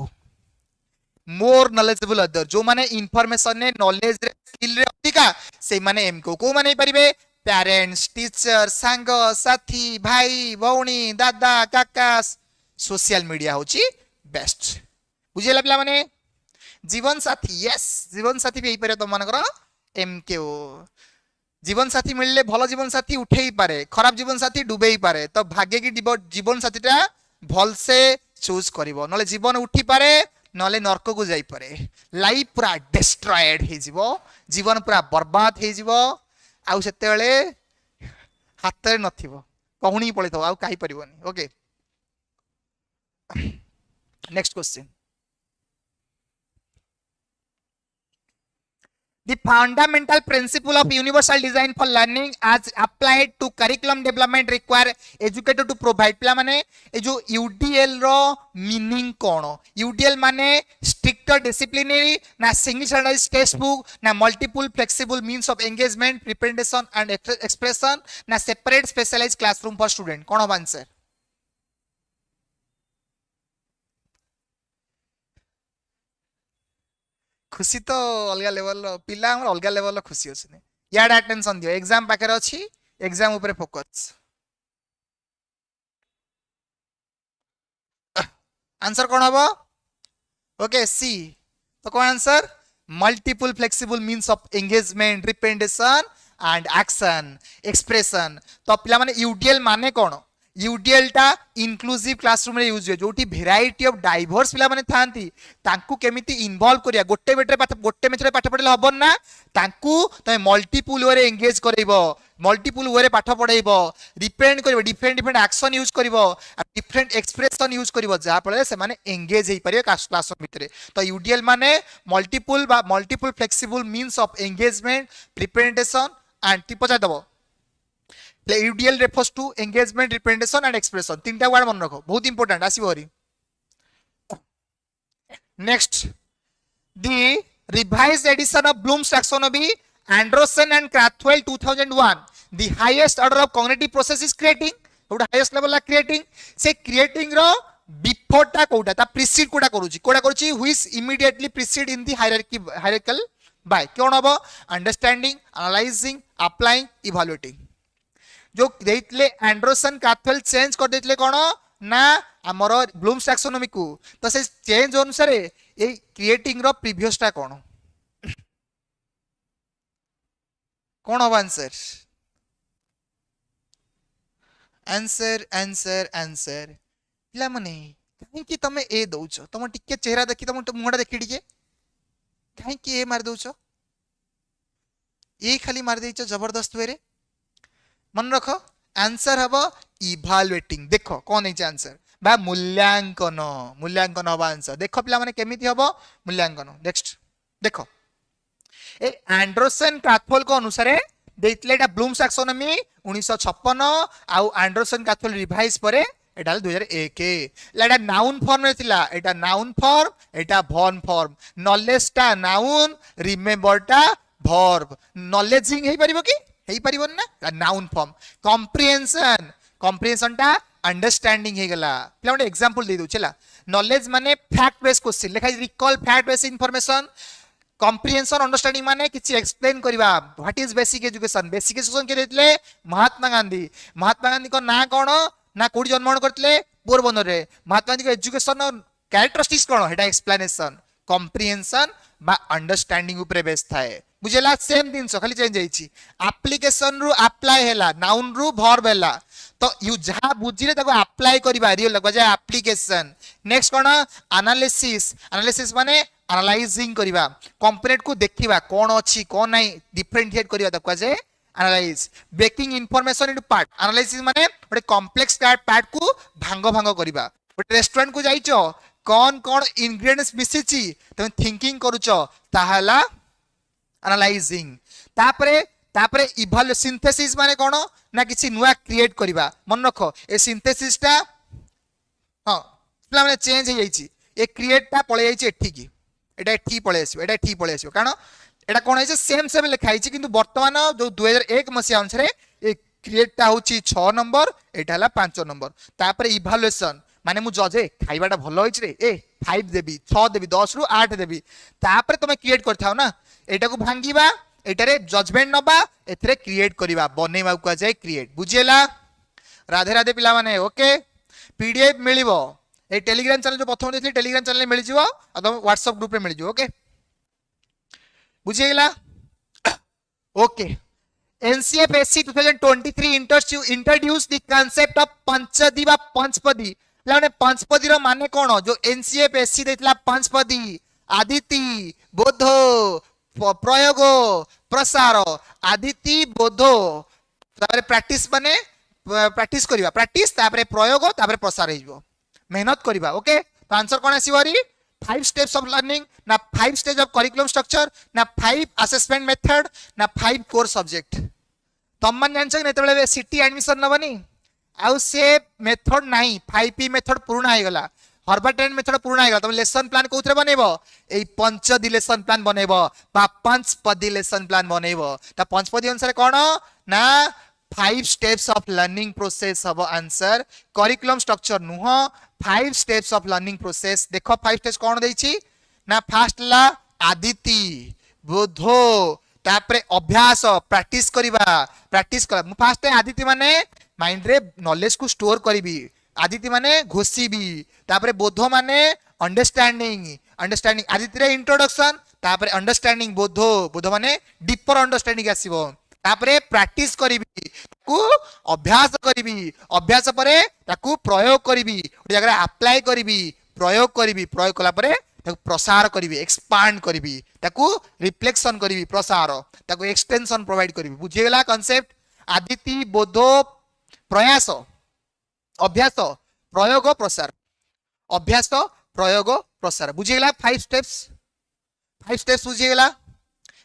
मोर नॉलेजेबल अदर जो माने इंफॉर्मेशन ने नॉलेज रे स्किल रे अधिका से माने एमकेओ को माने परिबे पेरेंट्स टीचर संग साथी भाई भौणी दादा काका सोशल मीडिया होची बेस्ट बुझेला पिला माने जीवन साथी यस जीवन साथी भी पारे तुम मानकर एमकेओ जीवन साथी मिलले भल जीवन साथी उठेई पारे खराब जीवन साथी डुबेई पारे तो भाग्य की जीवन साथीटा भल से चूज करिवो नले जीवन उठी पारे नले नरक को जाई पारे लाइफ पूरा डिस्ट्रॉयड हे जीवो जीवन पूरा बर्बाद हे जीवो आउ सेते बेले हाथ रे नथिवो कहूनी पळै तो आउ काई परिबोनी okay next question The fundamental principle of universal design for learning as applied to curriculum development require educator to provide पिला माने ए जो UDL रो मीनिंग कोन UDL माने stricter disciplinary ना single standardized textbook ना multiple flexible means of engagement preparation and expression ना separate specialized classroom for student कोन हो answer खुशी तो अलग लेवल पिला हमर अलग लेवल खुशी अछि ने याड अटेंशन दियो एग्जाम पाकर अछि एग्जाम ऊपर फोकस आंसर कोन हबो ओके सी तो कोन answer multiple flexible means of engagement representation and action expression तो पिला माने यूडीएल माने कोन यूडीएल टा इंक्लूसिव क्लासरूम रे यूज हुए जोटी वेराइटी ऑफ डाइवर्स पिला माने थांती तांकू केमिति इन्वॉल्व करिया गोटे मेथरे पाठ पढले हबन ना तांकू तमे मल्टीपल वे रे एंगेज करइबो मल्टीपल वे रे पाठ पढाइबो डिपेंड करइबो डिफरेंट एक्शन यूज करिवो डिफरेंट एक्सप्रेशन यूज करिवो जा पळे से माने एंगेज हेई परियो क्लासरूम भितरे तो यूडीएल माने multiple flexible means of engagement representation and टिपचा दबो UDL refers to engagement, representation and expression. तीनटा वर्ड मन रखो बहुत इंपोर्टेंट आसी हरी next the revised edition of Bloom's taxonomy Anderson and Krathwohl 2001 the highest order of cognitive process is creating what highest level la creating से creating रो before टा कोटा ता precede Kota करूची which immediately precede in the hierarchical by क्यों हबो understanding analyzing applying evaluating जो देइतले Anderson काथवेल change कर देइतले कोन ना हमर ब्लूम्स टैक्सोनॉमी को तो से चेंज अनुसार ए क्रिएटिंग रो प्रीवियस टा कोन कोन हो आंसर आंसर आंसर आंसर पिला मने काहे कि तमे ए दउछो तम टिके चेहरा देखि तम मुंहडा देखि टिके काहे कि ए मार दउछो ए खाली मार देइछो जबरदस्त वेरे मन रख आंसर हबो इभालुएटिंग देखो कौन है आंसर बा मूल्यांकन मूल्यांकन हबो आंसर देखो पिला माने केमिति हबो मूल्यांकन नेक्स्ट देखो ए एंडरसन काथवोल को अनुसार देइतले एटा ब्लूम्स टैक्सोनॉमी 1956 आउ एंडरसन काथवोल रिवाइज परे एटा 2001 एटा नाउन फॉर्म रे थिला एटा नाउन फॉर्म एटा वर्ब फॉर्म नॉलेज टा नाउन रिमेंबर टा वर्ब नॉलेजिंग हे परिबो की हेई परिबन ना नाउन फॉर्म कॉम्प्रिहेंशन टा अंडरस्टैंडिंग हे गला पिला ଗୋଟେ एग्जांपल दे दउ चला नॉलेज माने फैक्ट बेस्ड क्वेश्चन लेखा recall fact based information comprehension understanding माने किछि एक्सप्लेन करबा व्हाट इज बेसिक एजुकेशन के देतले महात्मा गांधी को ना कोन ना कोडी जन्मग्रहण करतले पोरबंदर रे महात्मा गांधी को एजुकेशन कैरेक्टरिस्टिक्स कोन हेटा एक्सप्लेनेशन कॉम्प्रिहेंशन बा अंडरस्टैंडिंग ऊपर बेस थाए बुझेला सेम दिन खाली चेंज जाइछि एप्लीकेशन रु अप्लाई हैला नाउन रु वर्ब हैला तो यू जहा बुझिले ताको अप्लाई करबा रियल लगबा जे एप्लीकेशन नेक्स्ट कोन एनालिसिस माने एनालाइजिंग करबा कंपोनेंट को देखिबा कोन अछि कोन नै डिफरेंशिएट करबा ताको जे analyse breaking information into part analysis माने ଗୋଟେ कॉम्प्लेक्स पार्ट को भांग करबा ଗୋଟେ रेस्टोरेंट को जाइछो कौन कौन इंग्रेडिएंट्स मिसिछि तमे थिंकिंग करूछो ताहला एनालाइजिंग तापरे इवैल्यू सिंथेसिस माने कोन ना किछि नुवा क्रिएट करबा मन रखो ए सिंथेसिस टा हां प्ला माने चेंज हे जाइछि ए क्रिएट टा पळे जाइछि एठी की एटा एठी पळे आसीबो कारण एटा कोन है सेम सेम लिखा है किंतु वर्तमान जो 2001 मसीहा अनुसार ए क्रिएटटा होची 6 नंबर एटा हला 5 नंबर तापर इभालुएशन माने मु जजे खाइबाटा भलो होइछ रे ए 5 देबी 6 देबी 10 रु 8 देबी तापर तुम क्रिएट करथाओ ना एटा को भांगीबा एटारे जजमेंट नबा एथरे क्रिएट करिबा बनेबा को जाय क्रिएट बुझिएला राधे राधे पिला माने ओके पीडीएफ मिलिबो ए टेलीग्राम चैनल जो प्रथम देथि टेलीग्राम चैनल मिल जिवो आ तुम व्हाट्सएप ग्रुप रे मिल जिवो ओके बुझिएला okay NCFSC 2023 introduced the concept of पंचदी बा पंचपदी लाने पंचपदी रो माने कोन जो NCFSC देतला पंचपदी आदिति बोध प्रयोग प्रसार आदिति बोध तारे प्रैक्टिस माने प्रैक्टिस करिबा प्रैक्टिस तारे प्रयोग तारे प्रसार हिजबो मेहनत करिबा ओके तो answer cone आसीबरी 5 steps of learning ना 5 stage of curriculum structure ना 5 assessment method ना 5 core subject तुम मन जानछ कि नेतबेले सिटी एडमिशन नबनी आउ से मेथड नाही 5P मेथड पूर्ण आइ गला हर्बाटेन मेथड पूर्ण आइ गला तुम लेसन प्लान कोथरे बनेबो एई पंचदी लेसन प्लान बनेबो बा पंचपदी लेसन प्लान बनेबो ता पंचपदी अनुसार कोन ना 5 steps of learning process हबो आंसर करिकुलम स्ट्रक्चर नुह 5 steps of learning process देखो 5 steps कोन देछि ना फर्स्ट ला आदिति बोधो तापरे अभ्यास प्रैक्टिस करा मु फर्स्ट आदिति माने माइंड रे नॉलेज को स्टोर करिबी आदिति माने घोसीबी तापरे बोधो माने अंडरस्टैंडिंग आदिति रे इंट्रोडक्शन तापरे अंडरस्टैंडिंग बोधो माने डीपर अंडरस्टैंडिंग आसीबो तापरे प्रैक्टिस करिबी ताकू अभ्यास करिबी अभ्यास परे ताकू प्रयोग करिबी ओडी जगह अप्लाई करिबी प्रयोग कला परे ताकू प्रसार करिबी एक्सपांड करिबी ताकू रिफ्लेक्शन करिबी प्रसार ताकू एक्सटेंशन प्रोवाइड करिबी बुझि गेला कांसेप्ट आदिति बोधो प्रयास अभ्यास प्रयोग प्रसार अभ्यास प्रयोग प्रसार बुझि गेला 5 स्टेप्स बुझि गेला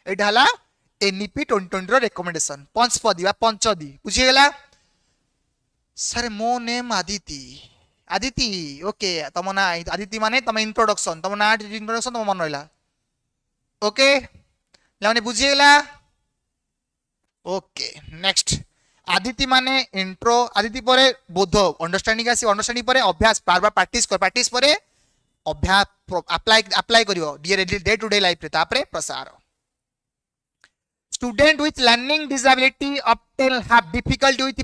एटा हला एनईपी 2020 रो रिकमेंडेशन पंचपदी बा पंचदी बुझि गेला सर मो नेम आदिति ओके तम ना आदिति माने तम इंट्रोडक्शन तम ना इंट्रोडक्शन तम मन रहिला ओके लाने बुझि गेला ओके नेक्स्ट आदिति माने इंट्रो आदिति परे बोध अंडरस्टैंडिंग आसी अंडरस्टैंडिंग परे अभ्यास बार बार प्रैक्टिस परे अभ्यास अप्लाई करियो डे टू डे लाइफ रे तापरे प्रसार Student with learning disability often have difficulty with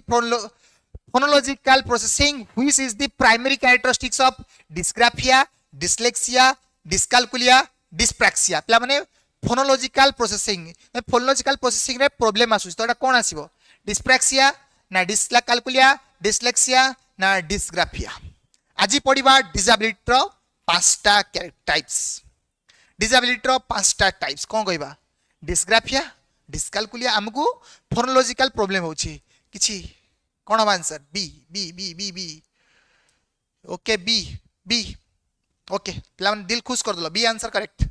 phonological processing, which is the primary characteristics of dysgraphia, dyslexia, dyscalculia, dyspraxia. पिला माने phonological processing रे problem आसु तो एटा कोन आसीबो dyspraxia ना dyscalculia, dyslexia ना dysgraphia. आजि पढिबा disability रो पांचटा टाइप्स disability रो पांचटा टाइप्स कोन कहबा dysgraphia डिस्कालकुलिया हमकु फोनोलॉजिकल प्रॉब्लम होची किछि कोन answer B okay B okay plan दिल खुश कर दलो बी आंसर करेक्ट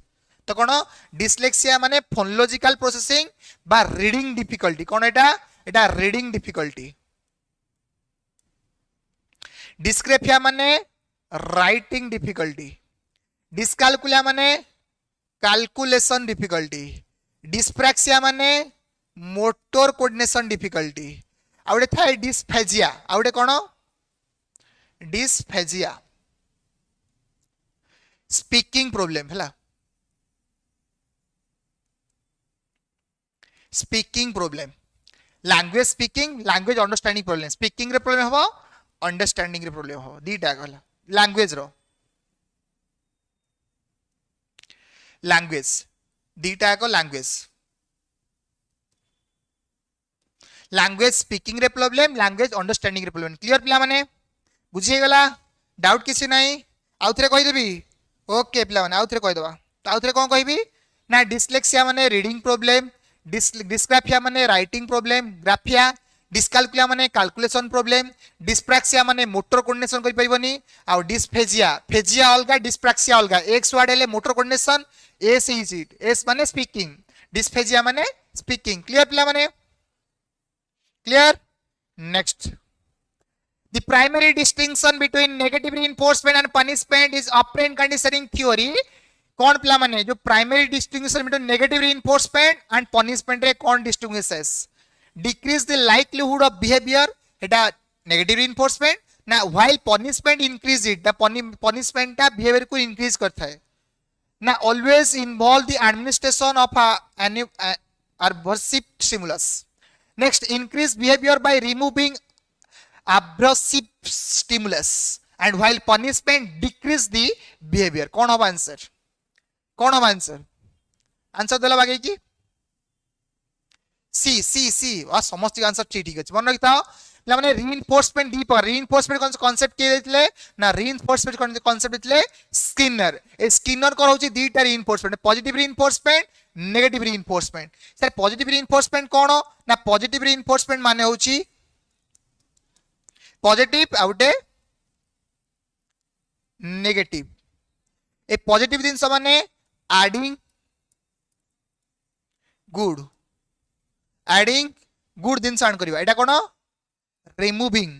तो कोन डिस्लेक्सिया माने फोनोलॉजिकल प्रोसेसिंग बा रीडिंग डिफिकल्टी कोन एटा रीडिंग डिफिकल्टी डिस्क्रेफिया माने राइटिंग डिफिकल्टी डिस्कालकुलिया माने कैलकुलेशन डिफिकल्टी डिस्प्रैक्सिया माने मोटर कोऑर्डिनेशन डिफिकल्टी आउडे थाए डिस्फेजिया आउडे कोन डिस्फेजिया स्पीकिंग प्रॉब्लम हला speaking problem language understanding problem speaking रे प्रॉब्लम हो अंडरस्टैंडिंग रे प्रॉब्लम हो दीटा गला लैंग्वेज दीटा को लैंग्वेज स्पीकिंग रे प्रॉब्लम लैंग्वेज अंडरस्टैंडिंग रे प्रॉब्लम क्लियर पिला माने बुझी गला डाउट किसी नहीं आउ थरे कहि देबी ओके पिला माने आउ थरे कहि दबा त आउ थरे कोन कहिबी ना डिस्लेक्सिया माने रीडिंग प्रॉब्लम डिस्ग्राफिया माने राइटिंग प्रॉब्लम ग्राफिया डिस्कालकुलिया माने कैलकुलेशन प्रॉब्लम डिस्प्रैक्सिया माने मोटर कोऑर्डिनेशन करि परिबनी आ फेजिया अलगा डिस्प्रैक्सिया अलगा एक्स वर्ड हेले motor coordination S is it S माने स्पीकिंग डिस्फेजिया माने स्पीकिंग क्लियर पिला माने clear next The primary distinction between negative reinforcement and punishment is operant conditioning theory कौन पिला माने जो primary distinction between negative reinforcement and punishment रे कौन distinguishes decrease the likelihood of behaviour एटा नेगेटिव रिइंफोर्समेंट ना while punishment increase it the punishment टा behaviour को इंक्रीज करता है ना always involve the administration of an aversive stimulus. Next, increase behavior by removing abrasive stimulus and while punishment decrease the behavior. कौन होगा answer? कौन होगा आंसर? आंसर देला बाकी की सी और समस्त आंसर ठीक है मन रखता माने रीइंफोर्समेंट दी पर रीइंफोर्समेंट कांसेप्ट के देथिले ना रीइंफोर्समेंट कांसेप्ट देथिले स्किनर ए स्किनर को होची दीटा reinforcement positive reinforcement negative reinforcement sir positive reinforcement कोन ना पॉजिटिव रीइंफोर्समेंट माने होची पॉजिटिव आउटे नेगेटिव ए पॉजिटिव दिन माने एडिंग गुड दिन साउंड करबा एटा कोन रिमूविंग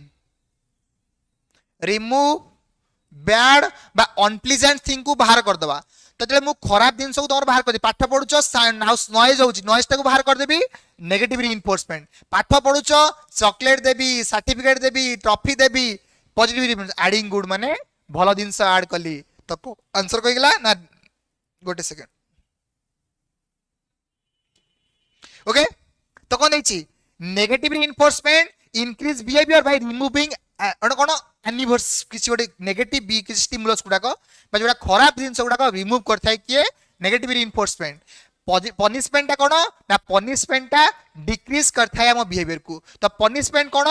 रिमूव बैड बा अनप्लीजेंट थिंग को बाहर कर दबा तो जले मु खराब दिन सब तोर बाहर कर दे पाठ पढुचो नॉइज होची नॉइज ता को बाहर कर देबी नेगेटिव रीइंफोर्समेंट पाठ पढुचो चॉकलेट देबी सर्टिफिकेट देबी ट्रॉफी देबी पॉजिटिव रीइंफोर्समेंट एडिंग गुड माने भलो दिन से ऐड कली तो आंसर कहि गेला ना गोटे सेकंड ओके तो कोन दैछि negative reinforcement increase behavior by removing कोन एनिवर्स किसी गोटे नेगेटिव बी किसी स्टिमुलस गुडा को बा जोडा खराब जिंस गुडा को रिमूव करथाय किए नेगेटिव रीइंफोर्समेंट पनिशमेंट कोन ना पनिशमेंट ता डिक्रीज करथाय हम बिहेवियर को तो पनिशमेंट कोन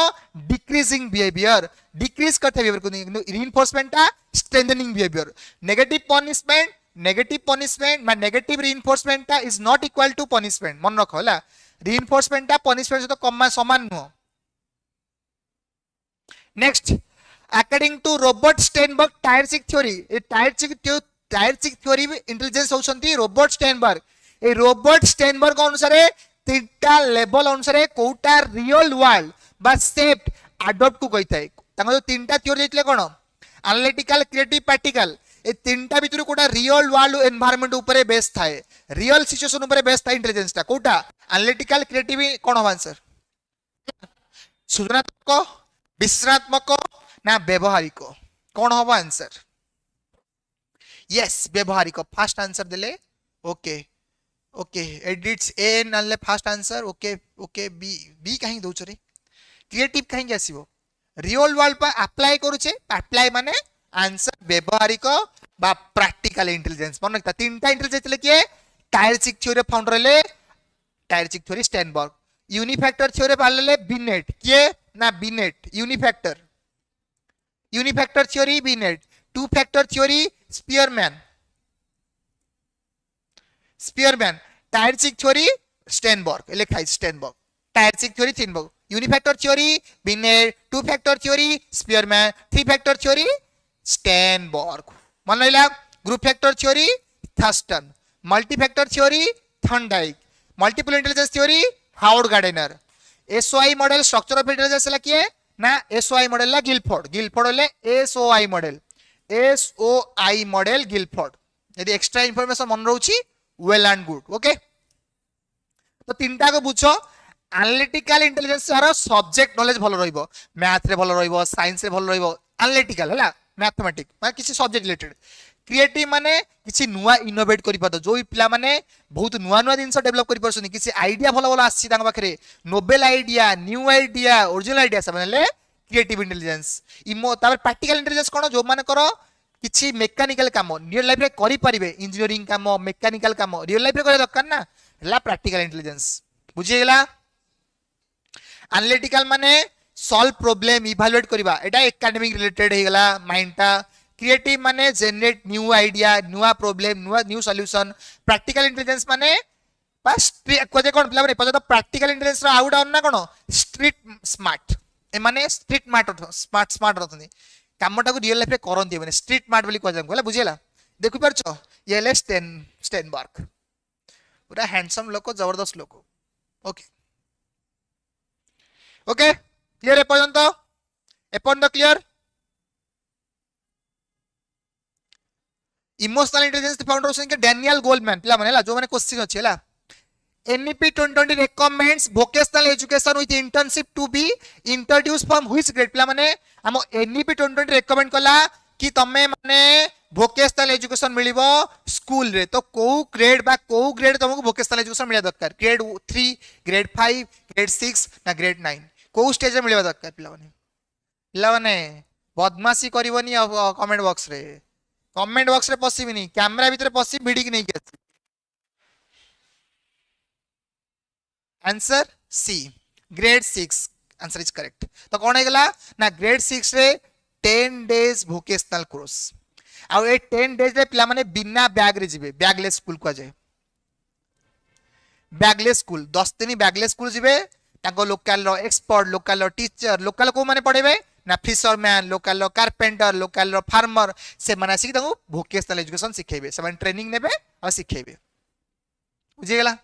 डिक्रीजिंग बिहेवियर डिक्रीज करथाय बिहेवियर को रीइंफोर्समेंट ता स्ट्रेंथनिंग बिहेवियर नेगेटिव पनिशमेंट मा नेगेटिव रीइंफोर्समेंट ता is not equal to punishment मन रखो हला रीइंफोर्समेंट ता पनिशमेंट से तो कम समान नो next according to Robert Sternberg triarchic theory ए टायरचिक थ्योरी इंटेलिजेंस होछंती रॉबर्ट स्टेनबर्ग ए रॉबर्ट स्टेनबर्ग अनुसार तीनटा लेवल अनुसार कोटा रियल वर्ल्ड बा सेफ्ट अडॉप्ट को कहिथाय तांको जो तीनटा थ्योरी देथिले कोन एनालिटिकल क्रिएटिव प्रैक्टिकल ए तीनटा भितरु कोटा रियल वर्ल्ड एनवायरनमेंट ऊपर बेस थाए रियल सिचुएशन ऊपर बेस थाए इंटेलिजेंस ता कोटा एनालिटिकल क्रिएटिव कोन हो आंसर सृजनात्मक विश्लेषणात्मक ना व्यवहारिक कौन हम आंसर यस व्यवहारिक फास्ट आंसर देले ओके ओके एडिट्स ए नले fast answer okay okay B B कहीं दउछ रे क्रिएटिव कहीं आसीबो रियल वर्ल्ड पर अप्लाई करूचे अप्लाई माने आंसर व्यवहारिक बा प्रैक्टिकल इंटेलिजेंस मन रखता तीनटा इंटेलिजेंस ले के टायरचिक थ्योरी फाउंडर ले triarchic theory Sternberg unifactor theory पाले बिनेट के ना Binet unifactor theory Binet two factor theory Spearman triarchic theory Sternberg लिखा है Sternberg triarchic theory Sternberg unifactor theory Binet two factor theory Spearman three factor theory Sternberg मन रहा group factor theory Thurstone multi factor theory Thorndike multiple intelligence theory Howard Gardner SOI model structure of intelligence ला किए ना SOI model ला Guilford ले SOI model Guilford यदि extra information मन रहउची well and good okay तो तीनटा को बुझो एनालिटिकल इंटेलिजेंस हर सब्जेक्ट नॉलेज भलो रहइबो मैथ रे भलो रहइबो साइंस रे भलो रहइबो एनालिटिकल हला मैथमेटिक्स माने किसी सब्जेक्ट रिलेटेड क्रिएटिव माने किसी नुआ इनोवेट करि पातो जो पिला माने बहुत नुआ जिंस डेवलप करि परसनी किसी आइडिया भलो भलो आसी तांग पाखरे Nobel idea new idea original idea सब माने क्रिएटिव इंटेलिजेंस इमो तापर प्रैक्टिकल इंटेलिजेंस कोन जो माने करो किसी मेकानिकल काम रियल लाइफ रे करि परिबे इंजीनियरिंग काम मेकानिकल काम रियल लाइफ रे करे दरकार ना हला प्रैक्टिकल इंटेलिजेंस बुझि गेला एनालिटिकल माने सॉल्व प्रॉब्लम इवैल्यूएट करबा एटा एकेडमिक रिलेटेड हे गेला माइंड ता क्रिएटिव माने generate new idea new problem new solution practical intelligence माने बस कोजे कोन पिला माने तो प्रैक्टिकल इंटेलिजेंस रा आउट ऑन ना कोन स्ट्रीट स्मार्ट ए माने स्ट्रीट स्मार्ट रहतनी कामटा को रियल लाइफ रे करंती माने स्ट्रीट स्मार्ट बोली कोजम होला बुझिला देखु परछो ये ले स्टेनबर्ग पूरा हैंडसम लोको जबरदस्त लोको ओके ओके क्लियर एपर्यंत क्लियर इमोशनल इंटेलिजेंस फाउंडर होसन के डैनियल गोल्डमैन पिला माने जो माने क्वेश्चन अछि हला NEP 2020 recommends vocational education with internship to be introduced from which grade पिला माने हम NEP 2020 recommend कला कि तमे माने vocational education मिलिबो स्कूल रे तो को ग्रेड बा को ग्रेड तुमको vocational education मिलिया दरकार ग्रेड 3 ग्रेड 5 ग्रेड 6 ना ग्रेड 9 को स्टेज रे मिलिया दरकार पिला माने बदमाशी करबनी कमेंट बॉक्स रे पसिबिनी कैमरा भीतर पसि भिडी कि नहीं के answer C grade 6 answer is correct तो कौन है ना ग्रेड 6 रे 10 डेज वोकेशनल कोर्स आ ए 10 डेज रे पिला माने बिना बैग रे जिवे बैगलेस स्कूल को जाए बैगलेस स्कूल 10 दिन बैगलेस स्कूल जिवे ताको लोकल रो एक्सपर्ट लोकल रो टीचर लोकल को माने पढेबे ना फिशरमैन लोकल रो कारपेंटर लोकल रो फार्मर से माने आसी ताको वोकेशनल एजुकेशन सिखेबे से माने ट्रेनिंग नेबे और सिखेबे बुझी गेला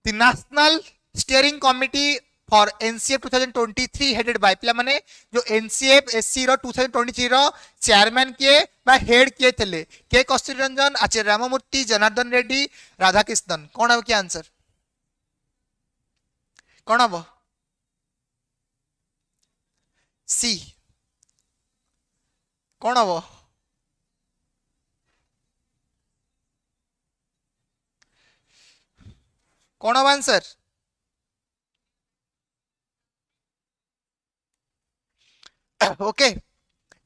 The National Steering Committee for NCF 2023 headed by पिला माने जो NCF SC रो 2023 रो चेयरमैन किए बा हेड किए थे के कस्तूरी रंजन आचार्य राममूर्ति जनार्दन रेड्डी राधाकृष्णन कौन है क्या आंसर कौन हम सी कौन हम कौन हम आंसर ओके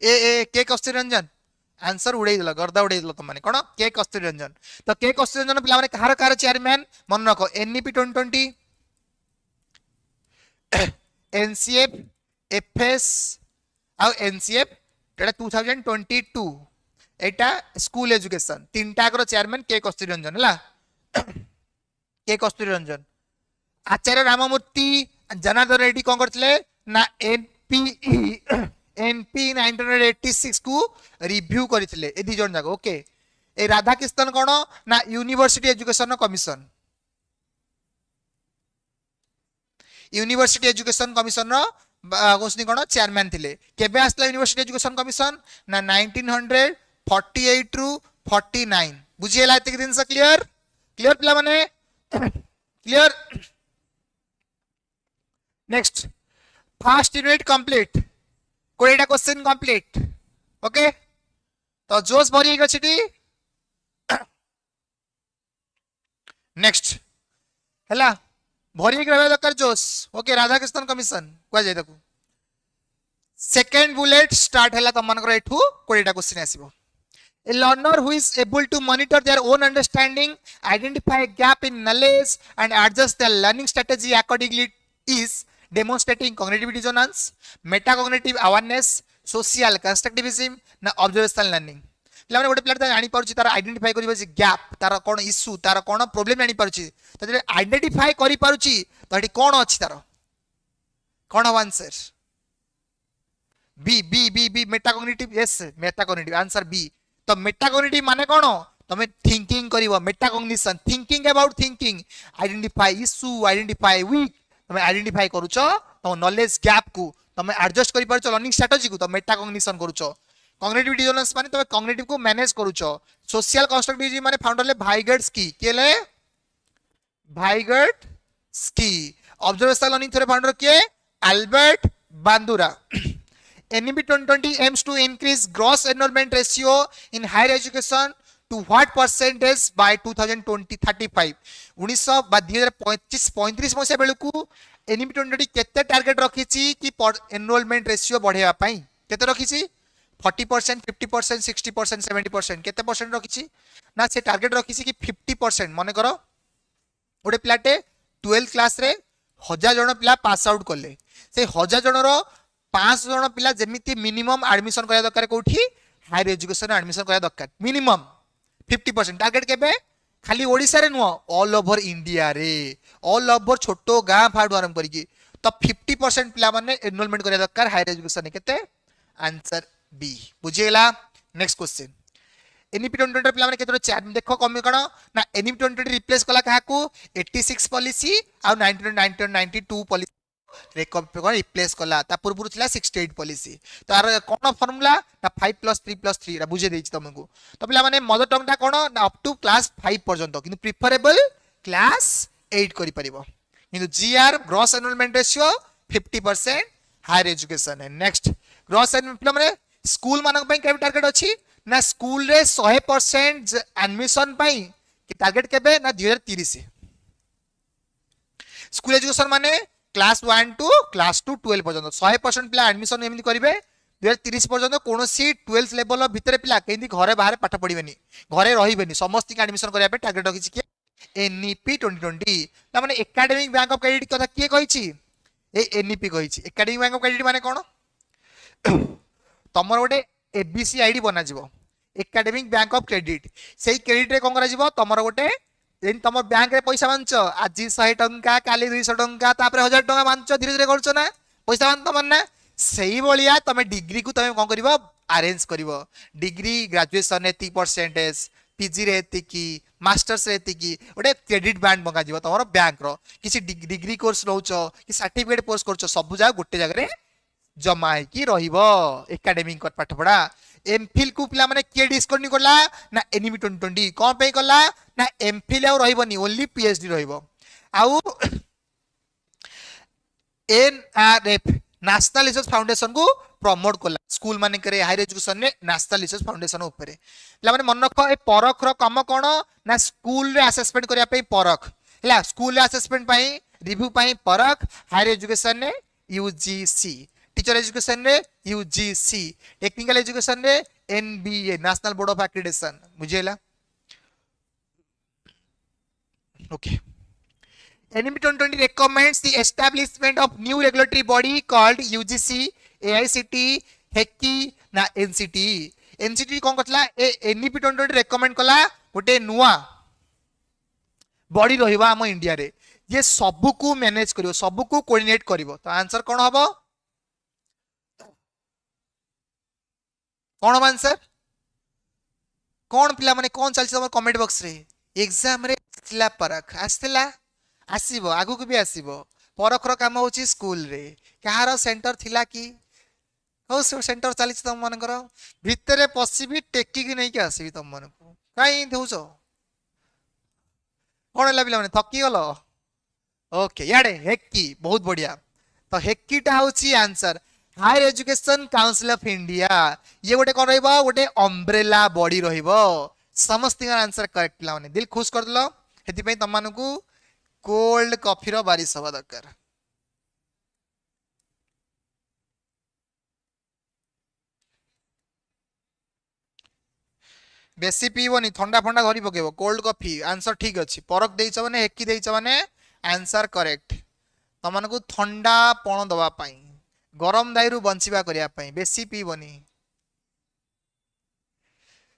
ए के कस्तूरी रंजन आंसर उड़े दिल गर्दा उड़े दिल तुम माने कौन के कस्तूरी रंजन तो के कस्तूरी रंजन पिला माने कहार कहार चेयरमैन मन रखो NEP 2020 NCF FS आ NCF 2022 एटा स्कूल एजुकेशन तीनटा कर चेयरमैन के कस्तूरी रंजन हला के कस्तूरी रंजन आचार्य राममूर्ति जनार्दन रेड्डी कौन करथिले ना NP 1986 को रिव्यू करथिले ए दी जन जागो ओके ए राधाकृष्णन कोन ना university education commission university education commission रो कोसनी कोन चेयरमैन थिले केबे आसला यूनिवर्सिटी एजुकेशन कमिशन ना 1948 रु 49 बुझिएला एते दिन से क्लियर क्लियर पिला माने clear next first unit complete कोएटा क्वेश्चन कंप्लीट ओके तो जोश भरी गछिटी नेक्स्ट हला भरी के रहबा दरकार जोश ओके राधाकृष्णन कमिशन को जाय ताकू सेकंड बुलेट स्टार्ट हला त मनकर एठू कोएटा question आसीबो A learner who is able to monitor their own understanding, identify a gap in knowledge, and adjust their learning strategy accordingly is demonstrating cognitive dissonance, metacognitive awareness, social constructivism, na observational learning. पिला माने गोटे पिला जानि पारुछि तार identify करिबो जे gap तार कोन issue तार कोन problem जानि पारुछि त जे आइडेंटिफाई करि पारुछि त हटी कोन अछि तार कोन हो answer B B B B metacognitive yes metacognitive answer B तो मेटाकॉग्निटिव माने कोन तमे थिंकिंग करिवो metacognition thinking about thinking identify issue identify weak तमे आइडेंटिफाई करूछो तो नॉलेज गैप को तमे एडजस्ट करि पारुछो लर्निंग स्ट्रेटजी को तो मेटाकॉग्निशन करूछो कॉग्निटिव डिसोनेंस माने तमे कॉग्निटिव को मैनेज करूछो सोशल कंस्ट्रक्टिविज्म माने फाउंडर ले भाइगर्ड्स्की केले भाइगर्ड्स्की ऑब्जर्वेशनल लर्निंग थ्योरी फाउंडर के Albert Bandura NEP 2020 aims to increase gross enrollment ratio in higher education to what percentage by 2035 1935 मसिया बेलकू NEP 2020 केते टारगेट रखिछि कि एनरोलमेंट रेशियो बढ़ेवा पई केते रखिछि 40% 50% 60% 70% केते परसेंट रखिछि ना से टारगेट रखिछि कि 50% माने करो ओडे पिलाटे 12th क्लास रे 1000 जण पिला पास आउट करले से 1000 जण रो 500 जण पिला जेमिति मिनिमम एडमिशन करा दरकार कोठी हायर एजुकेशन एडमिशन करा दरकार मिनिमम 50% टारगेट केबे खाली ओडिसा रे नुओ ऑल ओवर इंडिया रे ऑल ओवर छोटो गां फाडू आरंभ करिकी तो 50% पिला माने एनरोलमेंट करा दरकार हायर एजुकेशन केते आंसर बी बुझिएला नेक्स्ट क्वेश्चन NEP 2020 पिला माने केतरो चैट देखो कमी कण ना NEP 2020 रिप्लेस कला काहाकू 86 पॉलिसी आ 1992 पॉलिसी रिप्लेस कला ता पूर्व थिला 68 पॉलिसी तार कोन फार्मूला ना 5+3+3 बुझे देछि तुमको तो पिला माने मदर टंग टा कोन ना अप टू क्लास 5 पर्यंत किंतु प्रिफरेबल क्लास 8 करि परिबो किंतु GER gross enrolment ratio 50% higher education है नेक्स्ट ग्रॉस एनरोलमेंट माने स्कूल मानक पई केबे टारगेट अछि ना स्कूल रे 100% एडमिशन पई कि टारगेट केबे ना 2030 स्कूल एजुकेशन माने क्लास 1 टू क्लास 2 12 पर्यंत 100% पिला एडमिशन एमि करिवे 2030 पर्यंत कोनोसी 12th लेवल भितर पिला केंदी घरे बाहर पाठ पढिबेनी घरे रहिबेनी समस्त के एडमिशन करिया पे टारगेट रखिछि के एनईपी 2020 ता माने एकेडमिक बैंक ऑफ क्रेडिट कथा के कहिछि ए एनईपी कहिछि एकेडमिक बैंक ऑफ क्रेडिट माने कोन तमर गोटे एबीसी आईडी बना जिवो एकेडमिक बैंक ऑफ क्रेडिट सेही क्रेडिट रे कोन करा जिवो तमर गोटे जेन तमर बैंक रे पैसा मानछ आज 100 टंका काली 200 टंका तापर 1000 टंका मानछ धीरे धीरे करछ ना पैसा मान तमन ना सेही बलिया तमे डिग्री को तमे कोन करिवो अरेंज करिवो डिग्री ग्रेजुएशन रे 30% पीजी रे एतिकी मास्टर्स रे एतिकी ओटे क्रेडिट बैंड मंगा जिवो तमर बैंक रो किसी डिग्री कोर्स रहउछ कि सर्टिफिकेट कोर्स करछ सब जा गोटे जगह रे जमा है कि रहिबो एकेडमिक पाठ पढ़ा एमफिल को पिला माने के डिस्कंटिन्यू करला ना एनिमी 2020 कोन पे करला ना एमफिल आ रहिबोनी ओनली पीएचडी रहिबो आउ एनआरएफ नेशनल रिसर्च फाउंडेशन को प्रमोट करला स्कूल माने करे हायर एजुकेशन ने नेशनल रिसर्च फाउंडेशन ऊपर पिला माने मन रख ए परख रो काम कोन ना स्कूल रे असेसमेंट करिया पे परख हला स्कूल रे असेसमेंट पई रिव्यू पई परख हायर एजुकेशन ने यूजीसी टीचर एजुकेशन रे यूजीसी टेक्निकल एजुकेशन रे NBA national board of accreditation बुझेला okay NB 2020 recommends the establishment of new regulatory body called UGC AICT HECI ना NCT कोन करतला ए एनबी 2020 रेकमेंड कला गोटे नुवा बॉडी रहिबा हम इंडिया रे ये सब को मैनेज करियो सब को कोऑर्डिनेट करिवो तो आंसर कोन हबो कौन आंसर कौन पिला माने कौन चलछि हमर कमेंट बॉक्स रे एग्जाम रे थिला परख आस्थिला आसीबो आगु को भी आसीबो परख रो काम होछि स्कूल रे कहार सेंटर थिला कि हो सेंटर चलिछि तम मन करो भितरे पसिबी टेकी कि नै कि आसीबी तम मन को काई देउछो कोन ला पिला माने थकी गलो ओके याडे हेक्की बहुत बढ़िया तो हेक्की टा होछि answer higher education council of India ये गोटे कौन रहिबो गोटे अम्ब्रेला बॉडी रहिबो समस्त आंसर करेक्ट पिला माने दिल खुश कर दलो हेति पई तम मानकू कोल्ड कॉफी रो बारिश हवा दरकार बेसी पीबोनी ठंडा फंडा धरी पकेबो कोल्ड कॉफी आंसर ठीक अछि परक देइछ माने हेक्की देइछ माने आंसर करेक्ट तम मानकू ठंडा पण दवा पई गरम दायरु बंचिबा करिया पई बेसी पीबोनी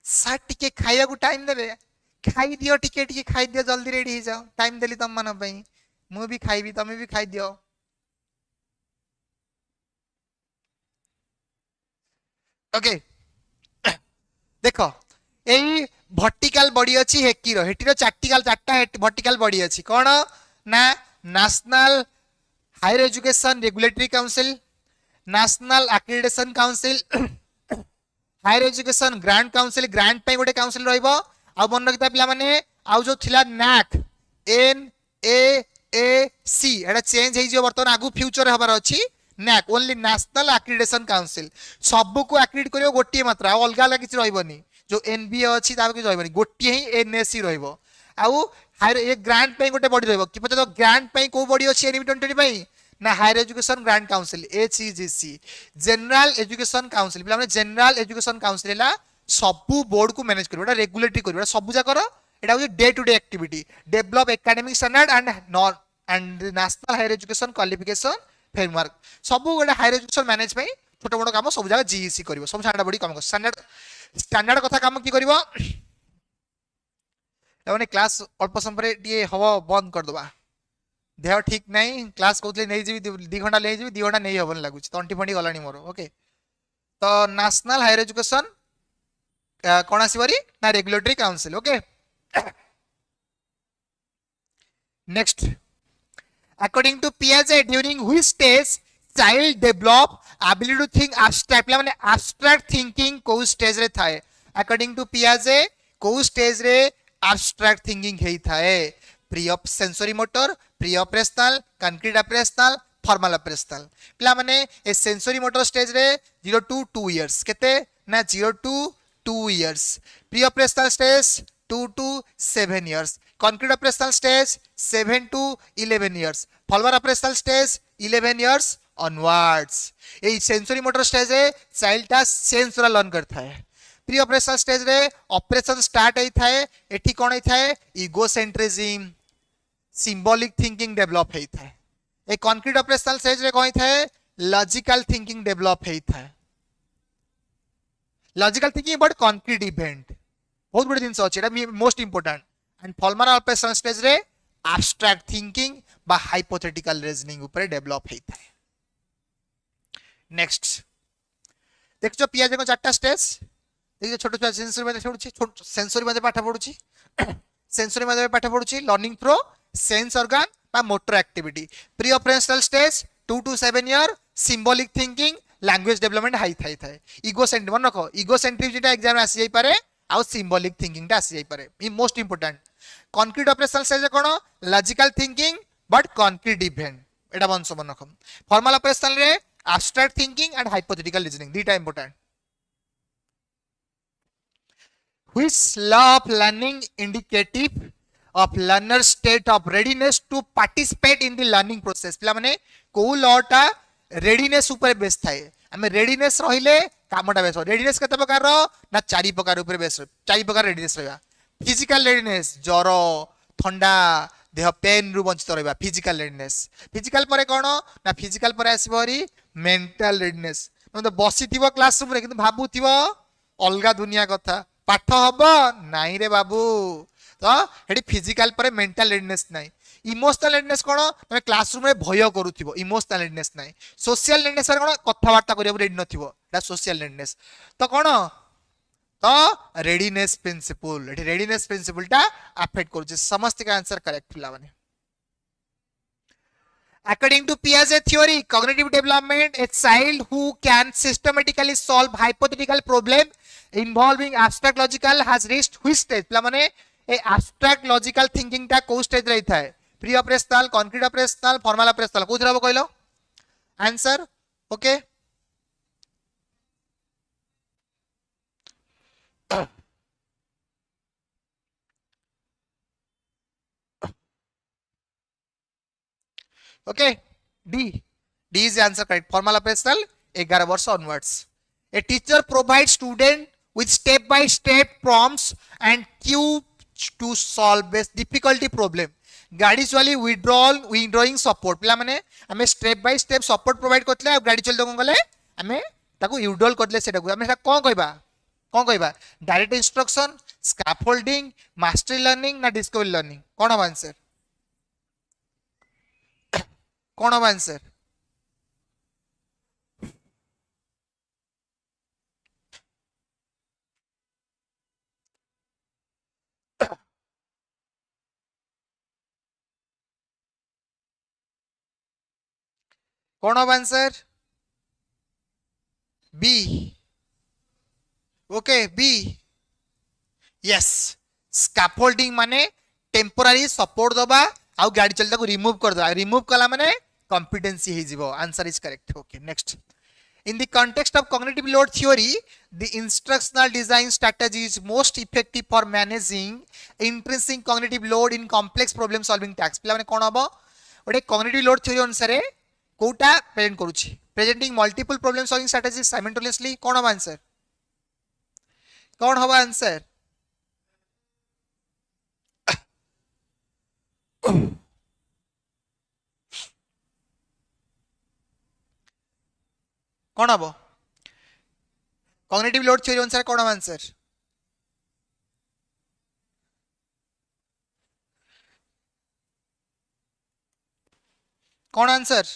साट टिके खाइया को टाइम देबे खाई दियो टिके टिके खाई दियो जल्दी रेडी हो जाओ टाइम देली तम मन पई मु भी खाइबी तमे भी खाई दियो ओके देखो एई वर्टिकल बॉडी अछि हेकी रो हेटी रो चारटा वर्टिकल बॉडी अछि कोन ना national higher education regulatory council national accreditation council higher education grant council grant पे गोटे काउंसिल रहइबो आ मन रखता पिला माने आ जो थिला NAAC N A A C Etah change हे जो वर्तमान आगु फ्यूचर हबार अछि NAAC only national accreditation council सब को एक्रेडिट करियो गोटी मात्रा अलगा अलग किछ रहइबोनी जो एनबीए अछि ताबे किछ रहइबोनी गोटी ही एनएससी रहइबो आउ हायर ए ग्रांट पे गोटे बॉडी रहइबो कि पता तो ग्रांट पे को बॉडी अछि एनबी 2020 पे ना higher education grant council HEGC general education council पिला माने जनरल एजुकेशन काउंसिल ला सबु बोर्ड को मैनेज करिवो एटा रेगुलेटरी करिवो एटा सबु जा करो एटा हो day to day activity develop academic standard and national higher education qualification framework सबु गोटे हायर एजुकेशन मैनेज पे छोट मोट काम सब जगह जीईसी करिवो सब स्टैंडर्ड बॉडी काम स्टैंडर्ड कथा काम की करिवो एवने क्लास अल्प समय रे हवा बंद कर दबा देह ठीक नहीं क्लास कहते नहीं जी 2 घंटा ले जी 2 घंटा नहीं हबन लागु तंटी फंटी गलानी मोर ओके तो नेशनल हायर एजुकेशन कौन आसबारी ना regulatory council okay next according to Piaget, during which stage child develop ability to think abstract पिला माने abstract thinking को stage रे थाए according to Piaget को stage रे abstract thinking हेई थाए pre op sensory motor pre operational concrete operational formal operational पिला माने ए sensory motor stage रे 0 to 2 years केते ना 0 to 2 years pre operational stage 2 to 7 years concrete operational stage 7 to 11 years formal operational stage 11 years onwards A sensory motor stage रे child टा sense रा learn करता है प्री ऑपरेशनल स्टेज रे operation start होई थाए एठी कोन होई थाए इगोसेंट्रिज्म सिंबॉलिक थिंकिंग डेवलप होई थाए ए कॉन्क्रीट ऑपरेशनल स्टेज रे कोन थाए लॉजिकल थिंकिंग डेवलप होई थाए logical thinking but concrete event बहुत बड़ी जिंस अछि एटा most important and formal operational stage रे एब्स्ट्रैक्ट थिंकिंग बा हाइपोथेटिकल रीजनिंग ऊपर डेवलप होई थाए नेक्स्ट देखो पियाजे को चारटा स्टेज देखिए छोटे छोटे सेंसरी मध्ये पढुची सेंसरी मध्ये पाठ पढुची सेंसरी मध्ये पाठ पढुची लर्निंग थ्रो सेंस ऑर्गन बा motor activity preoperational stage 2 to 7 year symbolic thinking language development हाई थाई थाए इगोसेंट्रिक मन रखो इगोसेंट्रिक जेटा एग्जाम रे आसी जाई पारे आ सिंबॉलिक थिंकिंग टा आसी जाई पारे ई most important concrete operational stage कोन logical thinking but concrete event एटा वंश मन रखो फॉर्मल ऑपरेशनल रे abstract thinking and hypothetical reasoning दीटा important which law of learning indicative of learner state of readiness to participate in the learning process पिला माने को लॉ टा रेडीनेस ऊपर बेस थाए हमें रेडीनेस रहिले कामटा बेस रेडीनेस केते प्रकार रो ना चारि प्रकार ऊपर बेस चारि प्रकार रेडीनेस रहबा फिजिकल रेडीनेस जरो ठंडा देह पेन रु वंचित रहबा फिजिकल रेडीनेस फिजिकल परे कोन ना फिजिकल परे आसीबरी मेंटल रेडीनेस मतलब बसी थिबो क्लासरूम रे किंतु भाबु थिबो अलगा दुनिया कथा पाठ हब नाई रे बाबू तो हेडी फिजिकल पर मेंटल रेडीनेस नाई इमोशनल रेडीनेस कोन तमे क्लासरूम रे भय करूथिबो इमोशनल रेडीनेस नाई सोशल रेडीनेस कोन कथा वार्ता करियो रेडी नथिबो एटा सोशल रेडीनेस तो कोन तो रेडीनेस प्रिंसिपल एठी रेडीनेस प्रिंसिपल टा अफेक्ट करू समस्त का आंसर करेक्ट पिला माने According to Piaget theory, cognitive development, a child who can systematically solve hypothetical problem involving abstract logical has reached which stage? पिला माने ए abstract logical thinking टा को स्टेज रही था pre operational concrete operational formal operational कोथि रहबो कहलो answer okay okay D D is answer correct formal operational 11 वर्ष onwards a teacher provides student with step by step prompts and cue to solve this difficulty problem gradually withdrawing support पिला माने हमें step by step support provide करथले आ गाडी चल दो गले हमें ताको विथड्रॉल करथले सेटा को हमें कोन कहबा direct instruction scaffolding mastery learning ना डिस्कवरी लर्निंग कोन हो आंसर कौन अब आंसर कौन अब answer B okay B yes scaffolding माने टेम्पोरारी सपोर्ट दबा आउ गाड़ी चलता को रिमूव कर दो रिमूव कला माने competency he jibo answer is correct okay next in the context of cognitive load theory the instructional design strategy is most effective for managing intrinsic cognitive load in complex problem solving tasks पिला माने कोन हबो ओडे cognitive load theory अनुसार Kota present करूची presenting multiple problem solving strategies simultaneously कोन हबो answer कौन हम cognitive load theory अनुसार कौन हम आंसर कौन answer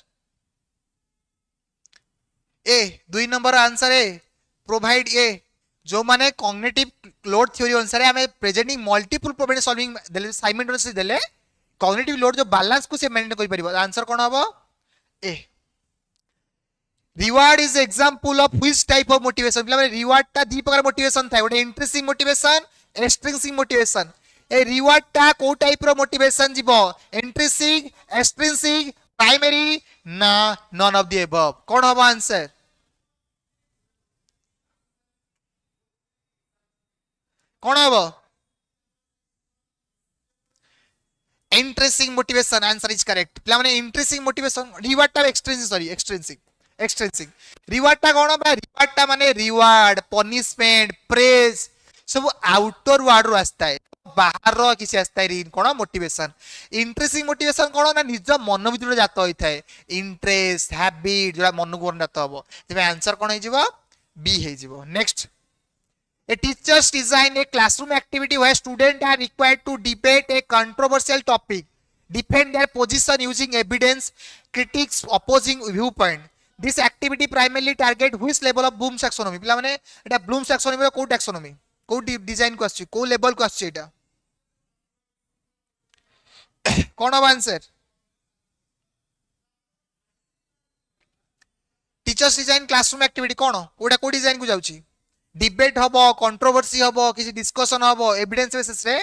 A 2 number answer A provide a जो माने कॉग्निटिव लोड थ्योरी अनुसार हमें प्रेजेंटिंग मल्टीपल प्रॉब्लम सॉल्विंग देले साइमल्टेनियसली देले कॉग्निटिव लोड जो बैलेंस को से मेंटेन कर परिबो आंसर कोन हबो a reward is example of which type of motivation मतलब रिवार्ड ता दी प्रकार मोटिवेशन थाए गोटे intrinsic motivation extrinsic motivation a reward ता को टाइप रो मोटिवेशन जीवो इंट्रिंसिक एक्सट्रिंसिक प्राइमरी ना नन ऑफ द अबव कोन हबो आंसर कोन हबो intrinsic motivation answer is correct पिला माने इंट्रिंसिक मोटिवेशन रिवार्ड टा एक्सट्रिंसिक सॉरी एक्सट्रिंसिक रिवार्ड टा कोन बा रिवार्ड टा माने रिवार्ड पनिशमेंट प्रेज सब आउटर वर्ड रो आस्ता है बाहर रो किसी आस्ता है इन कोन मोटिवेशन इंट्रिंसिक मोटिवेशन कोन ना निज मन भितर जात होई थाए इंटरेस्ट हैबिट जोरा मन को जात हबो तबे आंसर कोन हे जिवो बी हे जिवो next A teachers design a classroom activity where students are required to debate a controversial topic, defend their position using evidence, critiques opposing viewpoint. This activity primarily target which level of Bloom's taxonomy? पिला माने एटा Bloom's taxonomy को taxonomy को design को आछि को level को आछि एटा कोन अब answer teachers design classroom activity कोन कोडा को डिजाइन को जाउछि डिबेट हबो कंट्रोवर्सी हबो किसी डिस्कशन हबो एविडेंस बेसिस रे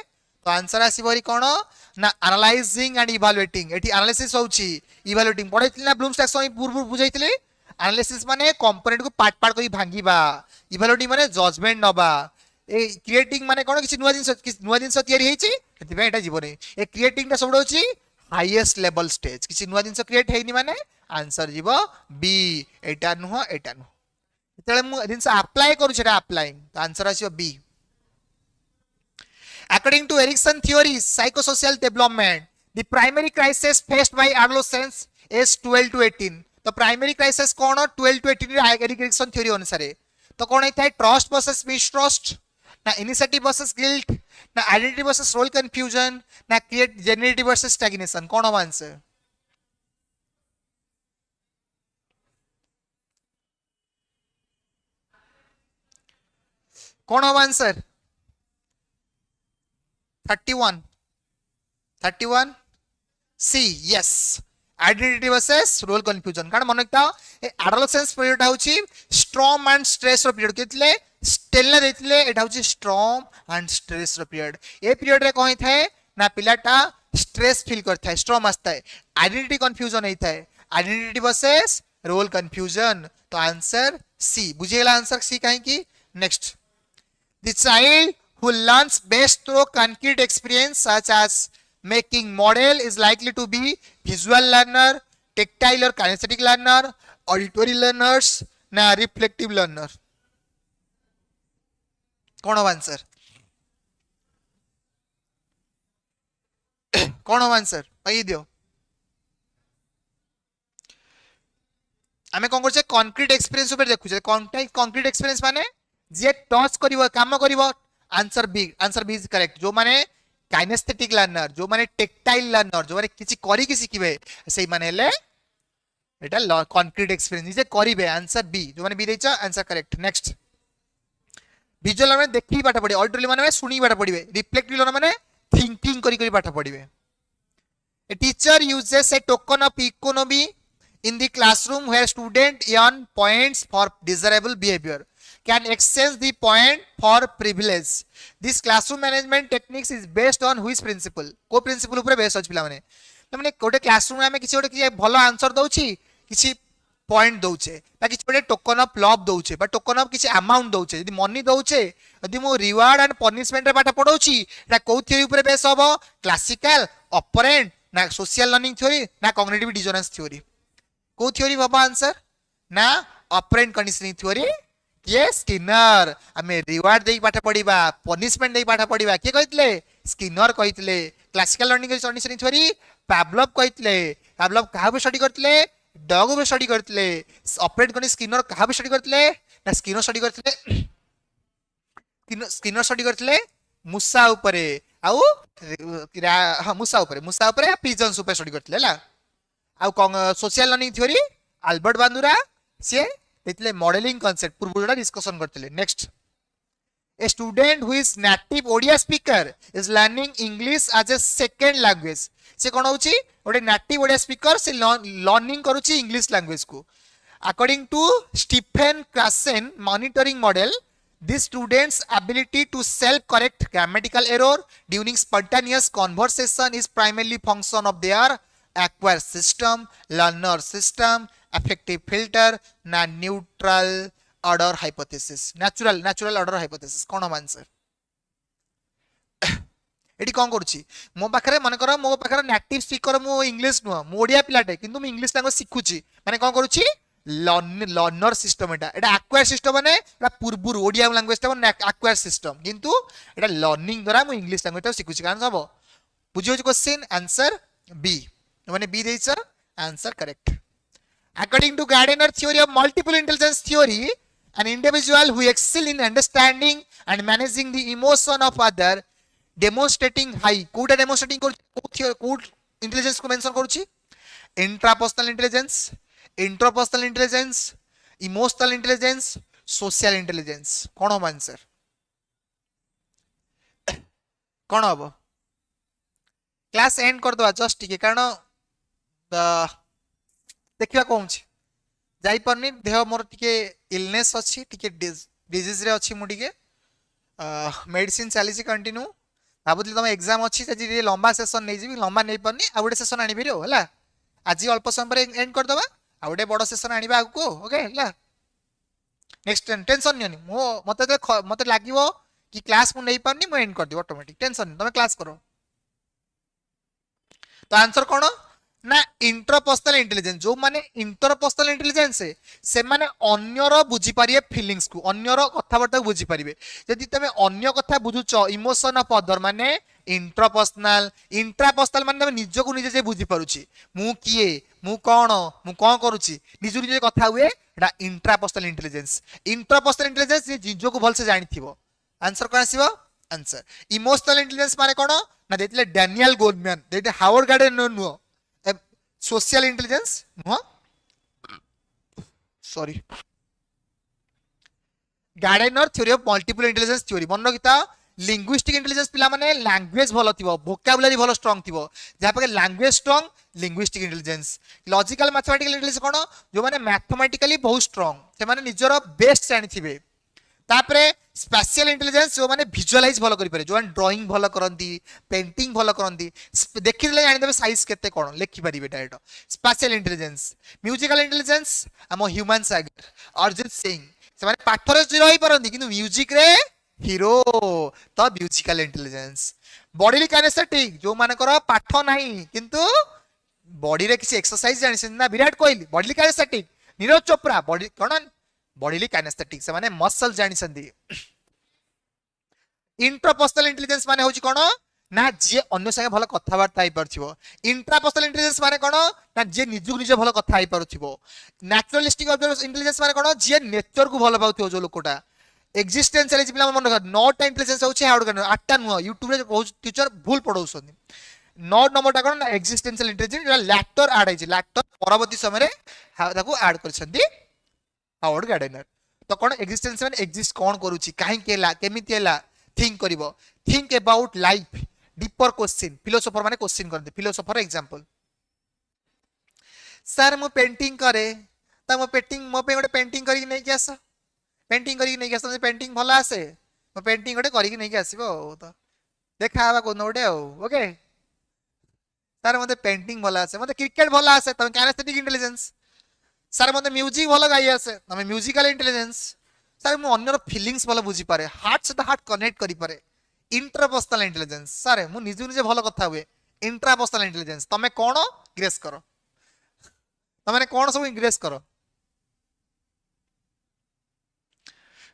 तो आंसर आसीबरी कोन ना एनालाइजिंग एंड इवैल्यूएटिंग एठी एनालिसिस होउची इवैल्यूएटिंग पढैथिल ना ब्लूम्स टैक्सोनॉमी पूर्व बुझैथिले एनालिसिस माने कंपोनेंट को पार्ट पार्ट करी भांगीबा इवैल्यूएटिंग माने जजमेंट नबा ए क्रिएटिंग माने कोन किसी नुवा जिंस तयारी हेची एथि बे एटा जीवने ए क्रिएटिंग टा सबड होची हाईएस्ट लेवल स्टेज किसी नुवा जिंस क्रिएट हेनी माने आंसर जीवो बी एटा नुह जेतले मु जिंस अप्लाई करू छेटा अप्लाइंग तो आंसर आसीबो B according to Erikson theory psychosocial development the primary crisis faced by adolescents is 12 to 18 तो प्राइमरी क्राइसिस कोन 12 टू 18 रे एरिक्सन थ्योरी अनुसार तो कोन हे थाए ट्रस्ट वर्सेस मिसट्रस्ट ना इनिशिएटिव वर्सेस गिल्ट ना आइडेंटिटी वर्सेस रोल कंफ्यूजन ना क्रिएट जेनरेटिव वर्सेस स्टैग्नेशन कोन हो आंसर कोन हो answer 31 C yes identity versus role confusion कारण मन रखता ए एडोलेसेंस पीरियड होची स्ट्रॉम एंड स्ट्रेस रो पीरियड केतले स्टेलना देतले एटा होची स्ट्रॉम एंड स्ट्रेस रो पीरियड ए पीरियड रे कोइ थाए ना पिलाटा स्ट्रेस फील करता है स्ट्रॉम आस्ता है आइडेंटिटी कंफ्यूजन होता है आइडेंटिटी वर्सेस रोल कंफ्यूजन तो आंसर सी बुझेला आंसर सी काहे की next the child who learns best through concrete experience such as making model is likely to be visual learner, tactile or kinesthetic learner, auditory learners, na reflective learner. कौन हो answer कौन हो answer पाई दियो आमे कोन करछे concrete experience ऊपर देखु छे कंक्रीट एक्सपीरियंस माने जे टच करिवो काम करिवो आंसर बी इज करेक्ट जो माने काइनेस्थेटिक लर्नर जो माने टेक्टाइल लर्नर जो माने किछि करी कि सिखिबे सेही माने हेले एटा कंक्रीट एक्सपीरियंस निजे करिवे आंसर बी जो माने बी देछ आंसर करेक्ट नेक्स्ट विजुअल माने देखि पाठ पढि ऑडिटरी माने सुनी पाठ पढिबे रिफ्लेक्टिव लर्नर माने थिंकिंग करी पाठ पढिबे a teacher uses a token of economy in the classroom where student earn points for desirable behavior can exchange the point for privilege this classroom management techniques is based on which principle को principle ऊपर base अछि पिला माने कोटे classroom में किछि ओटे भलो आंसर दउछि किछि पॉइंट दउछे बा किछि ओटे टोकन ऑफ लव दउछे बा टोकन ऑफ किछि अमाउंट दउछे यदि मनी दउछे यदि मो रिवार्ड एंड पनिशमेंट रे पाठ पढौछि एटा को थ्योरी ऊपर बेस हबो क्लासिकल ऑपरेंट ना सोशल लर्निंग थ्योरी ना कॉग्निटिव डिसोनेंस थ्योरी को थ्योरी बाबा आंसर ना ऑपरेंट कंडीशनिंग थ्योरी ये स्किनर हमें रिवार्ड देई पाठ पढिबा पनिशमेंट देई पाठ पढिबा के कहितले स्किनर कहितले classical learning conditioning theory Pavlov कहितले पावलोव काहा स्टडी करतले डॉग को स्टडी करतले ऑपरेट कंडीशनिंग स्किनर काहा स्टडी करतले ना स्किनर स्टडी करतले स्किनर स्टडी करतले मुसा ऊपरे आउ मुसा ऊपरे पिजन्स ऊपर स्टडी करतले ला आउ social learning theory Albert Bandura से देतले मॉडलिंग कांसेप्ट पूर्व जोड़ा डिस्कशन करतले next A student who is native Odia speaker is learning English as a second language. से कौन होची गोटे native Odia speaker से learning करूची English language को. According to Stephen Krashen monitoring model, these students' ability to self-correct grammatical error during spontaneous conversation is primarily function of their acquired system, learner system, affective filter, na neutral order hypothesis. Natural order hypothesis. कौन हम answer? Eighty कौन करूची मो पाखरे मन कर मो पाखरे नेटिव स्पीकर मो इंग्लिश नुह मो ओडिया पिलाटे किंतु मो इंग्लिश लैंग्वेज शिखुची माने कौन करूची लर्नर सिस्टम एटा एक्वायर सिस्टम माने एटा पूर्वुर ओडिया लैंग्वेज टा एक्वायर सिस्टम किंतु एटा लर्निंग द्वारा मो इंग्लिश लैंग्वेज टा शिखुची कान सब बुझियो क्वेश्चन आंसर बी माने बी देइछ answer correct according to Gardner theory of multiple intelligence theory an individual who excel in understanding and managing the emotion of other demonstrating high कोटा demonstrating कोड intelligence को mention करूची intrapersonal intelligence interpersonal intelligence emotional intelligence social intelligence कौन हम answer कौन हम class and कर दवा जस्ट टिके कारण देखिबा कहूँ जाई परनी देह मोर टिके इलनेस अच्छी टिके डिजीज रे अच्छी मु टिके मेडिसिन चली कंटिन्यू भाबुली तुम एग्जाम अच्छी जी लंबा सेशन नहीं जी लंबा नहीं पारनी आ गोटे सेशन आनी फेर है आज अल्प समय एंड करदे आ गोटे बड़ सेशन आनी आगको ओके नेक्स्ट टेंशन नहीं मो मत लगे कि क्लास मुझे नहीं पारनी मुझे एंड करदेव ऑटोमेटिक टेंशन नहीं तुम क्लास करो तो आंसर कौन ना इंटरपर्सनल इंटेलिजेंस जो माने इंटरपर्सनल इंटेलिजेंस से माने अन्यर बुझी पारिए फीलिंग्स को अन्यर कथाबार्ता को बुझी पारिबे यदि तमे अन्य कथा बुझुच इमोशन ऑफ अदर माने इंटरपर्सनल इंट्रापर्सनल माने तमे निज को निजे जे बुझी पारुची मु किए मु कोन करूची निज निजे कथा हुए एटा इंट्रापर्सनल इंटेलिजेंस इंटरपर्सनल इंटेलिजेंस जे निज को भल से जानिथिबो आंसर कोन आसीबो आंसर इमोशनल इंटेलिजेंस माने कोन ना देतिले डैनियल गोल्डमैन देते Howard Gardner no social intelligence नुह sorry Gardner theory of multiple intelligence theory मन रखिता लिंग्विस्टिक इंटेलिजेंस पिला माने लैंग्वेज भलो थिबो वोकैबुलरी भलो स्ट्रांग थिबो जहा पे language strong linguistic intelligence logical mathematical intelligence कोन जो माने मैथमेटिकली बहुत स्ट्रांग से माने निजरो बेस्ट जानि थिबे तापरे स्पेशल इंटेलिजेंस जो माने विजुअलाइज भलो करि पारे जो माने ड्राइंग भलो करंती पेंटिंग भलो करंती देखिले जानि देबे साइज केते कोन लिखि परिबे direct spatial intelligence musical intelligence हम ह्यूमन सागर अर्जित सिंह से माने पाठरे रहि परंती किंतु म्यूजिक रे हीरो तो म्यूजिकल इंटेलिजेंस बॉडी काइनेस्थेटिक जो माने कर पाठ नाही किंतु बॉडी रे किसी एक्सरसाइज जानि ना Virat Kohli body kinesthetic Neeraj Chopra body कोन बॉडी काइनेस्थेटिक से माने मसल जानि संदी इंटरपर्सनल इंटेलिजेंस माने होची कोन ना जे अन्य संगे भलो कथाबार्ता होई परथिबो इंट्रापर्सनल इंटेलिजेंस माने कोन ना जे निजु निजे भलो कथा होई परथिबो नेचुरलिस्टिक इंटेलिजेंस माने कोन जे नेचर को भलो पाउथिबो जो लोकटा एक्जिस्टेंशियल पिला मन रख नॉट इंटेलिजेंस होची हाउड करन आठटा नुह यूट्यूब रे बहुत टीचर भूल पढौसनी नॉट नंबर टा कोन ना एक्जिस्टेंशियल इंटेलिजेंस लैक्टर ऐड है लैक्टर परवर्ती समय रे ताको ऐड करछंदी हाउड गार्डनर तो कोन एक्जिस्टेंस माने एग्जिस्ट कोन करूची काहे केला केमिति एला थिंक करिवो think about life deeper question philosopher माने क्वेश्चन करते फिलोसोफर एग्जांपल सर मु पेंटिंग करे त मो पेंटिंग मो पे गोटे पेंटिंग करी नै के आस पेंटिंग करी नै के आस पेंटिंग भला आसे मो पेंटिंग गोटे करी नै के आसीबो तो देखा आबा कोन गोटे ओके सर मते पेंटिंग भला आसे मते क्रिकेट भला आसे त काइनेस्थेटिक इंटेलिजेंस सर मते म्यूजिक भला गाई आसे तमे म्यूजिकल इंटेलिजेंस सर मु अन्यर फीलिंग्स भला बुझी पारे हार्ट से हार्ट कनेक्ट करि पारे इंटरपर्सनल इंटेलिजेंस सर मु निजु निजे भलो कथा हुए इंट्रापर्सनल इंटेलिजेंस तमे कोन ग्रेस करो तमे कोन सब ग्रेस करो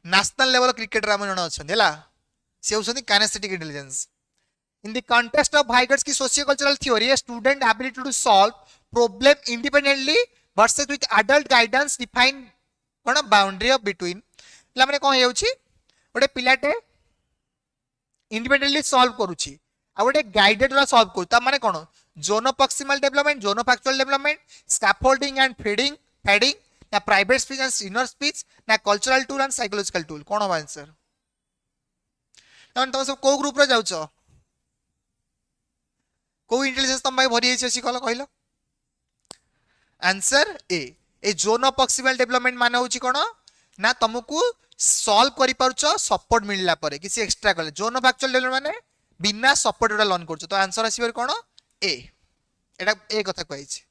नेशनल लेवल क्रिकेटर हम जण अछन हला से होसनी kinesthetic intelligence in the context of हाइगर्स की socio cultural theory a student ability to solve problem independently versus with adult guidance define कोन बाउंड्री ऑफ बिटवीन पिला माने कोन हेउची गोटे पिलाटे इंडिपेंडेंटली सॉल्व करूची आ गोटे गाइडेड रा सॉल्व करू ता माने कोन zone proximal development zone factual development scaffolding and feeding ना private speech and inner speech ना cultural tool and psychological tool कोन हो आंसर तुम सब को ग्रुप रे जाउछ को इंटेलिजेंस तुम भाई भरी अछि कहलो कहलो answer A zone of possible development माने होची कोन ना तुमको सॉल्व करि पारुछ सपोर्ट मिलला परे किसी एक्स्ट्रा कले जोन ऑफ एक्चुअल डेवलपमेंट माने बिना सपोर्ट एटा लर्न करछ तो आंसर आसीबर कोन ए एटा ए कथा कहैछि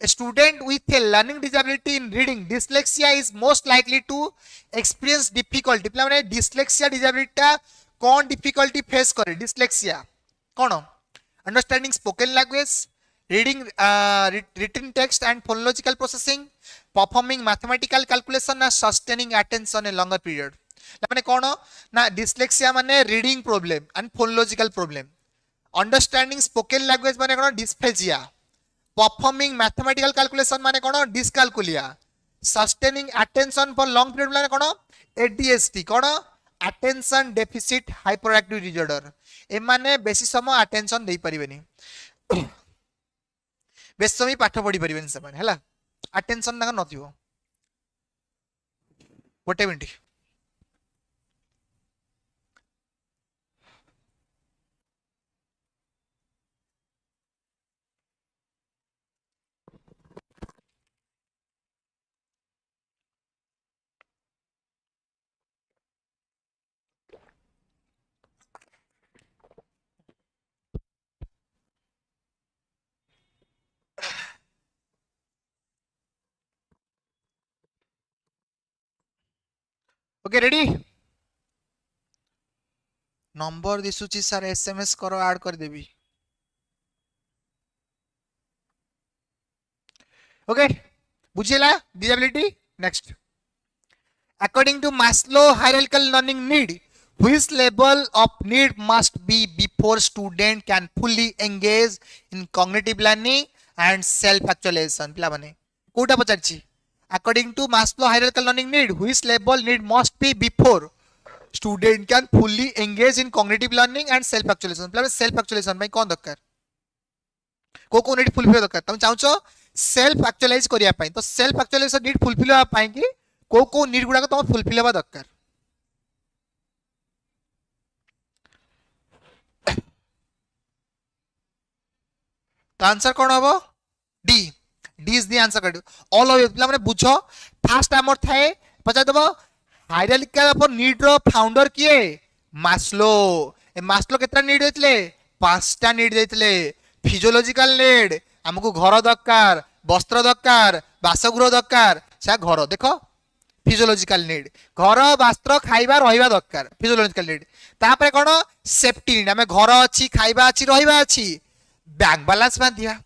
A student with a learning disability in reading dyslexia is most likely to experience difficulty पिला माने dyslexia disability ता कोन difficulty face करे dyslexia cone understanding spoken language reading written text and phonological processing performing mathematical calculation and sustaining attention a longer period माने कोन ना dyslexia माने reading problem and phonological problem understanding spoken language माने कोन dysphagia performing mathematical calculation माने कोन dyscalculia sustaining attention for long period माने कोन ADHD कोन attention deficit hyperactive disorder ए माने बेसी समय attention देई परिबेनी बेसी समय पाठ पढी परिबेनी से माने हला attention ना नथिबो गोटे मिनिट ओके रेडी नंबर दिसुची सर एसएमएस करो ऐड कर देबी ओके बुझिला disability next according to Maslow hierarchical learning need which level of need must be before student can fully engage in cognitive learning and self actualization पिला माने Kota पचारची according to Maslow hierarchical learning need which level need must be before student can fully engage in cognitive learning and self actualization पिला self actualization भाई कौन दरकार को need fulfil दरकार तुम चाहछो self actualise करिया पाई तो सेल्फ एक्चुअलाइजेशन नीड फुलफिल होआ पाई कि को नीड गुडा को तुम फुलफिल होबा दरकार तो आंसर कौन हम D D is the answer correct all of पिला माने बुझो फास्ट आमर थाए पचा देबो हायरार्किकल ऑफ नीड रो फाउंडर किए मास्लो ए मास्लो केतना नीड देतले पांचटा नीड देतले फिजियोलॉजिकल नीड हमको घर दरकार वस्त्र दरकार बासगृह दरकार से घर देखो फिजियोलॉजिकल नीड घर वस्त्र खाइबा रहिबा दरकार फिजियोलॉजिकल नीड तापरे कोन सेफ्टी नीड हमें घर अछि खाइबा अछि रहिबा अछि बैंक बैलेंस बांधिया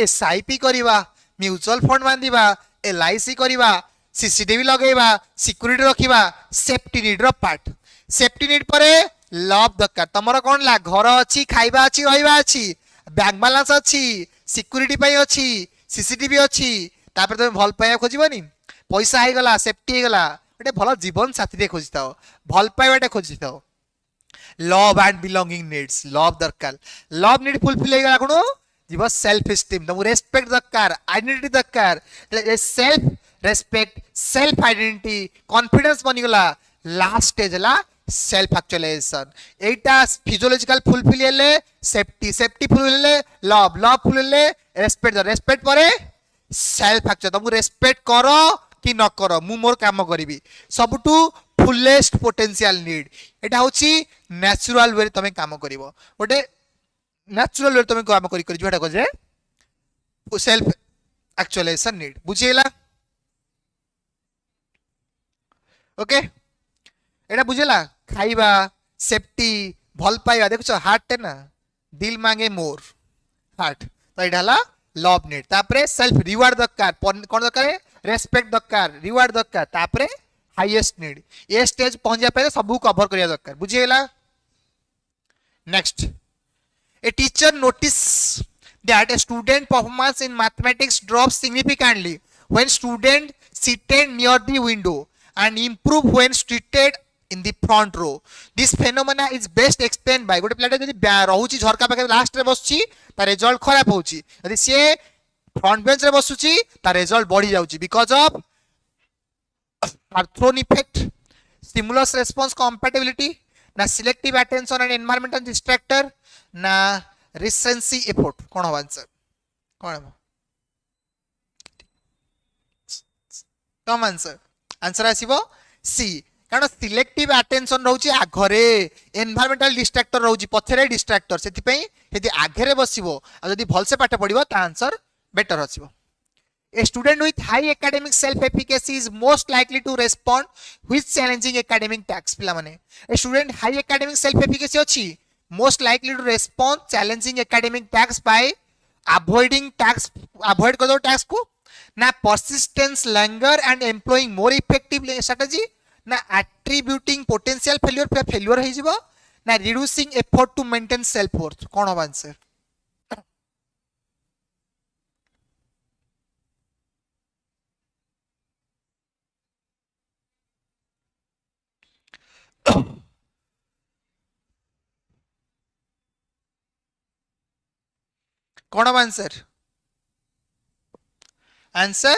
एसआईपी करिबा म्यूचुअल फंड बांधिबा एलआईसी करिबा सीसीटीवी लगेबा सिक्योरिटी रखिबा सेफ्टी नीड रो पार्ट सेफ्टी नीड परे लव दरकार तमरो कोन ला घर अछि खाइबा अछि रहिबा अछि बैंक बैलेंस अछि सिक्योरिटी पई अछि सीसीटीवी अछि तापर तुम भल पाया खोजिबनी पैसा हे गला सेफ्टी हे गला एटे भलो जीवन साथी रे खोजिताओ भल पाइबाटे खोजिताओ love and belonging needs love दरकार लव नीड फुलफिल हे गला कोनो जीव सेल्फ एस्टीम तुम रेस्पेक्ट दरकार आइडेंटिटी दरकार self respect self identity confidence बनी गला लास्ट स्टेज ला सेल्फ एक्चुअलाइजेशन एटा फिजियोलॉजिकल फुलफिल हेले सेफ्टी सेफ्टी फुलफिल हेले लव लव फुलफिल हेले रेस्पेक्ट रेस्पेक्ट परे सेल्फ एक्चुअल तुमको रेस्पेक्ट करो कि न करो मु मोर काम करिवि सबटू फुलेस्ट पोटेंशियल नीड एटा होची नेचुरल वे तमे काम करिवो गोटे नेचुरल वे तमे काम करि करि जोटा कजे सेल्फ एक्चुअलाइजेशन नीड बुझिएला ओके एटा बुझेला खाइबा सेफ्टी भल पाइबा देखो हार्ट ना दिल मांगे मोर हार्ट तो एटा हला लव नीड तापरे सेल्फ रिवार्ड दरकार कोन दरकार रेस्पेक्ट दरकार रिवार्ड दरकार तापरे हाईएस्ट नीड ए स्टेज पहुंच जा पहले सब कवर करिया दरकार बुझिएला next a teacher notice that a student performance in mathematics drops significantly when student seated near the window and improve when seated in the front row. This phenomena is best explained by गोटे पिलाटे जदि रहउची झरका पाखे last रे बसची ता result खराब होची यदि से फ्रंट बेंच रे बसुची ता रिजल्ट बढ़ी जाउची बिकॉज़ ऑफ आर्थ्रोन इफेक्ट स्टिमुलस रेस्पॉन्स कंपैटिबिलिटी ना selective attention and environmental distractor ना रिसेंसी एफोर्ट कौन हम आंसर कौन हम कम आंसर आंसर आसीबो सी कारण सिलेक्टिव अटेंशन रोची आघरे एनवायरमेंटल डिस्ट्रैक्टर रोची पछरे डिस्ट्रैक्टर सेति पई यदि आघरे बसिबो आ यदि भलसे पाठ पढिबो ता आंसर बेटर आसीबो A student with high academic self-efficacy is most likely to respond with challenging academic tasks. पिला माने A student high academic self-efficacy अछि most likely to respond challenging academic tasks by avoiding tasks avoid कर दो task को ना persistence longer and employing more effective strategy ना attributing potential failure पे failure है जीवो ना reducing effort to maintain self worth कौन हो आंसर कौन हम answer answer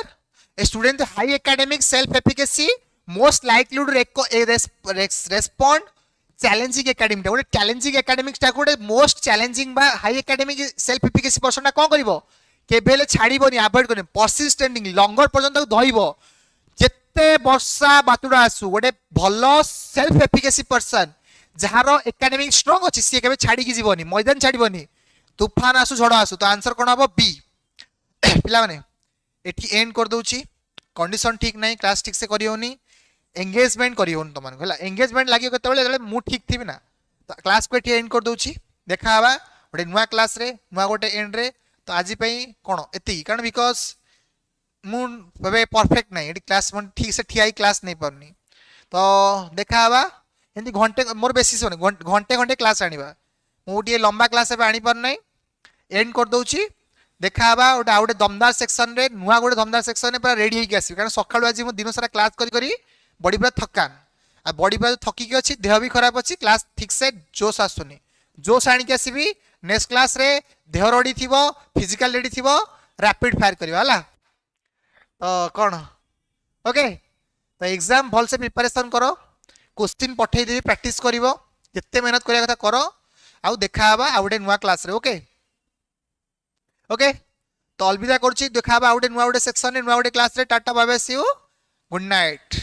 a student high academic self efficacy most likely to respond challenging academic गोटे चैलेंजिंग एकेडमिक टा गोटे मोस्ट चैलेंजिंग बा high academic self efficacy person टा कोन करिवो केबेले छाड़ीबोनी अवॉइड करनी परसिस्टेंटिंग लॉन्गर पर्यंत धइबो जेते वर्षा बातुडा आसु गोटे भलो सेल्फ एफिकेसी पर्सन जहारो एकेडमिक स्ट्रांग अछि से केबे छाड़ी की जीवनी मैदान छाड़ीबोनी तूफान आसु झड़ आसु तो आंसर कौन हम बी पिला माने एठी एंड कर दउची कंडीशन ठीक नहीं क्लास ठीक से करी होनी एंगेजमेंट करी होनी तुम मानक एंगेजमेंट लागियो केतेबेले जले मु ठीक थिबी ना तो क्लास को एठी एंड कर दउची देखा हवा गोटे नुवा क्लास रे नुवा गोटे एंड रे तो आज पई कोन एति कारण बिकॉज मु बे परफेक्ट नहीं एठी क्लास मन ठीक से ठियाई क्लास नहीं परनी तो देखा हवा एंती घंटे मोर बेसिस होने घंटे घंटे क्लास आनिबा मु टी लंबा क्लास एबे आनी पर नहीं एंड कर दउची देखा हवा ओटा आउटे दमदार सेक्शन रे नुआ गोटे दमदार सेक्शन रे पूरा रेडी होई आसी कारण सकाळु आज मु दिन सारा क्लास करी करी बॉडी पूरा थकान आ बॉडी पूरा थकी के अछि देह भी खराब अछि क्लास ठीक से जोश आसुनी जोश आनी के आसीबी नेक्स्ट क्लास रे देह रेडी थिबो फिजिकल रेडी थिबो रैपिड फायर करबा हला तो कोन ओके तो एग्जाम भल से प्रिपरेशन करो क्वेश्चन पठै देबी प्रैक्टिस करिवो जत्ते मेहनत करिया कथा करो आउ देखा हवा आउटे नुआ क्लास रे ओके ओके तो अलविदा करछि देखा हवा आउटे नुआ गोटे सेक्शन रे नुआ गोटे क्लास रे tata bye bye see you good night.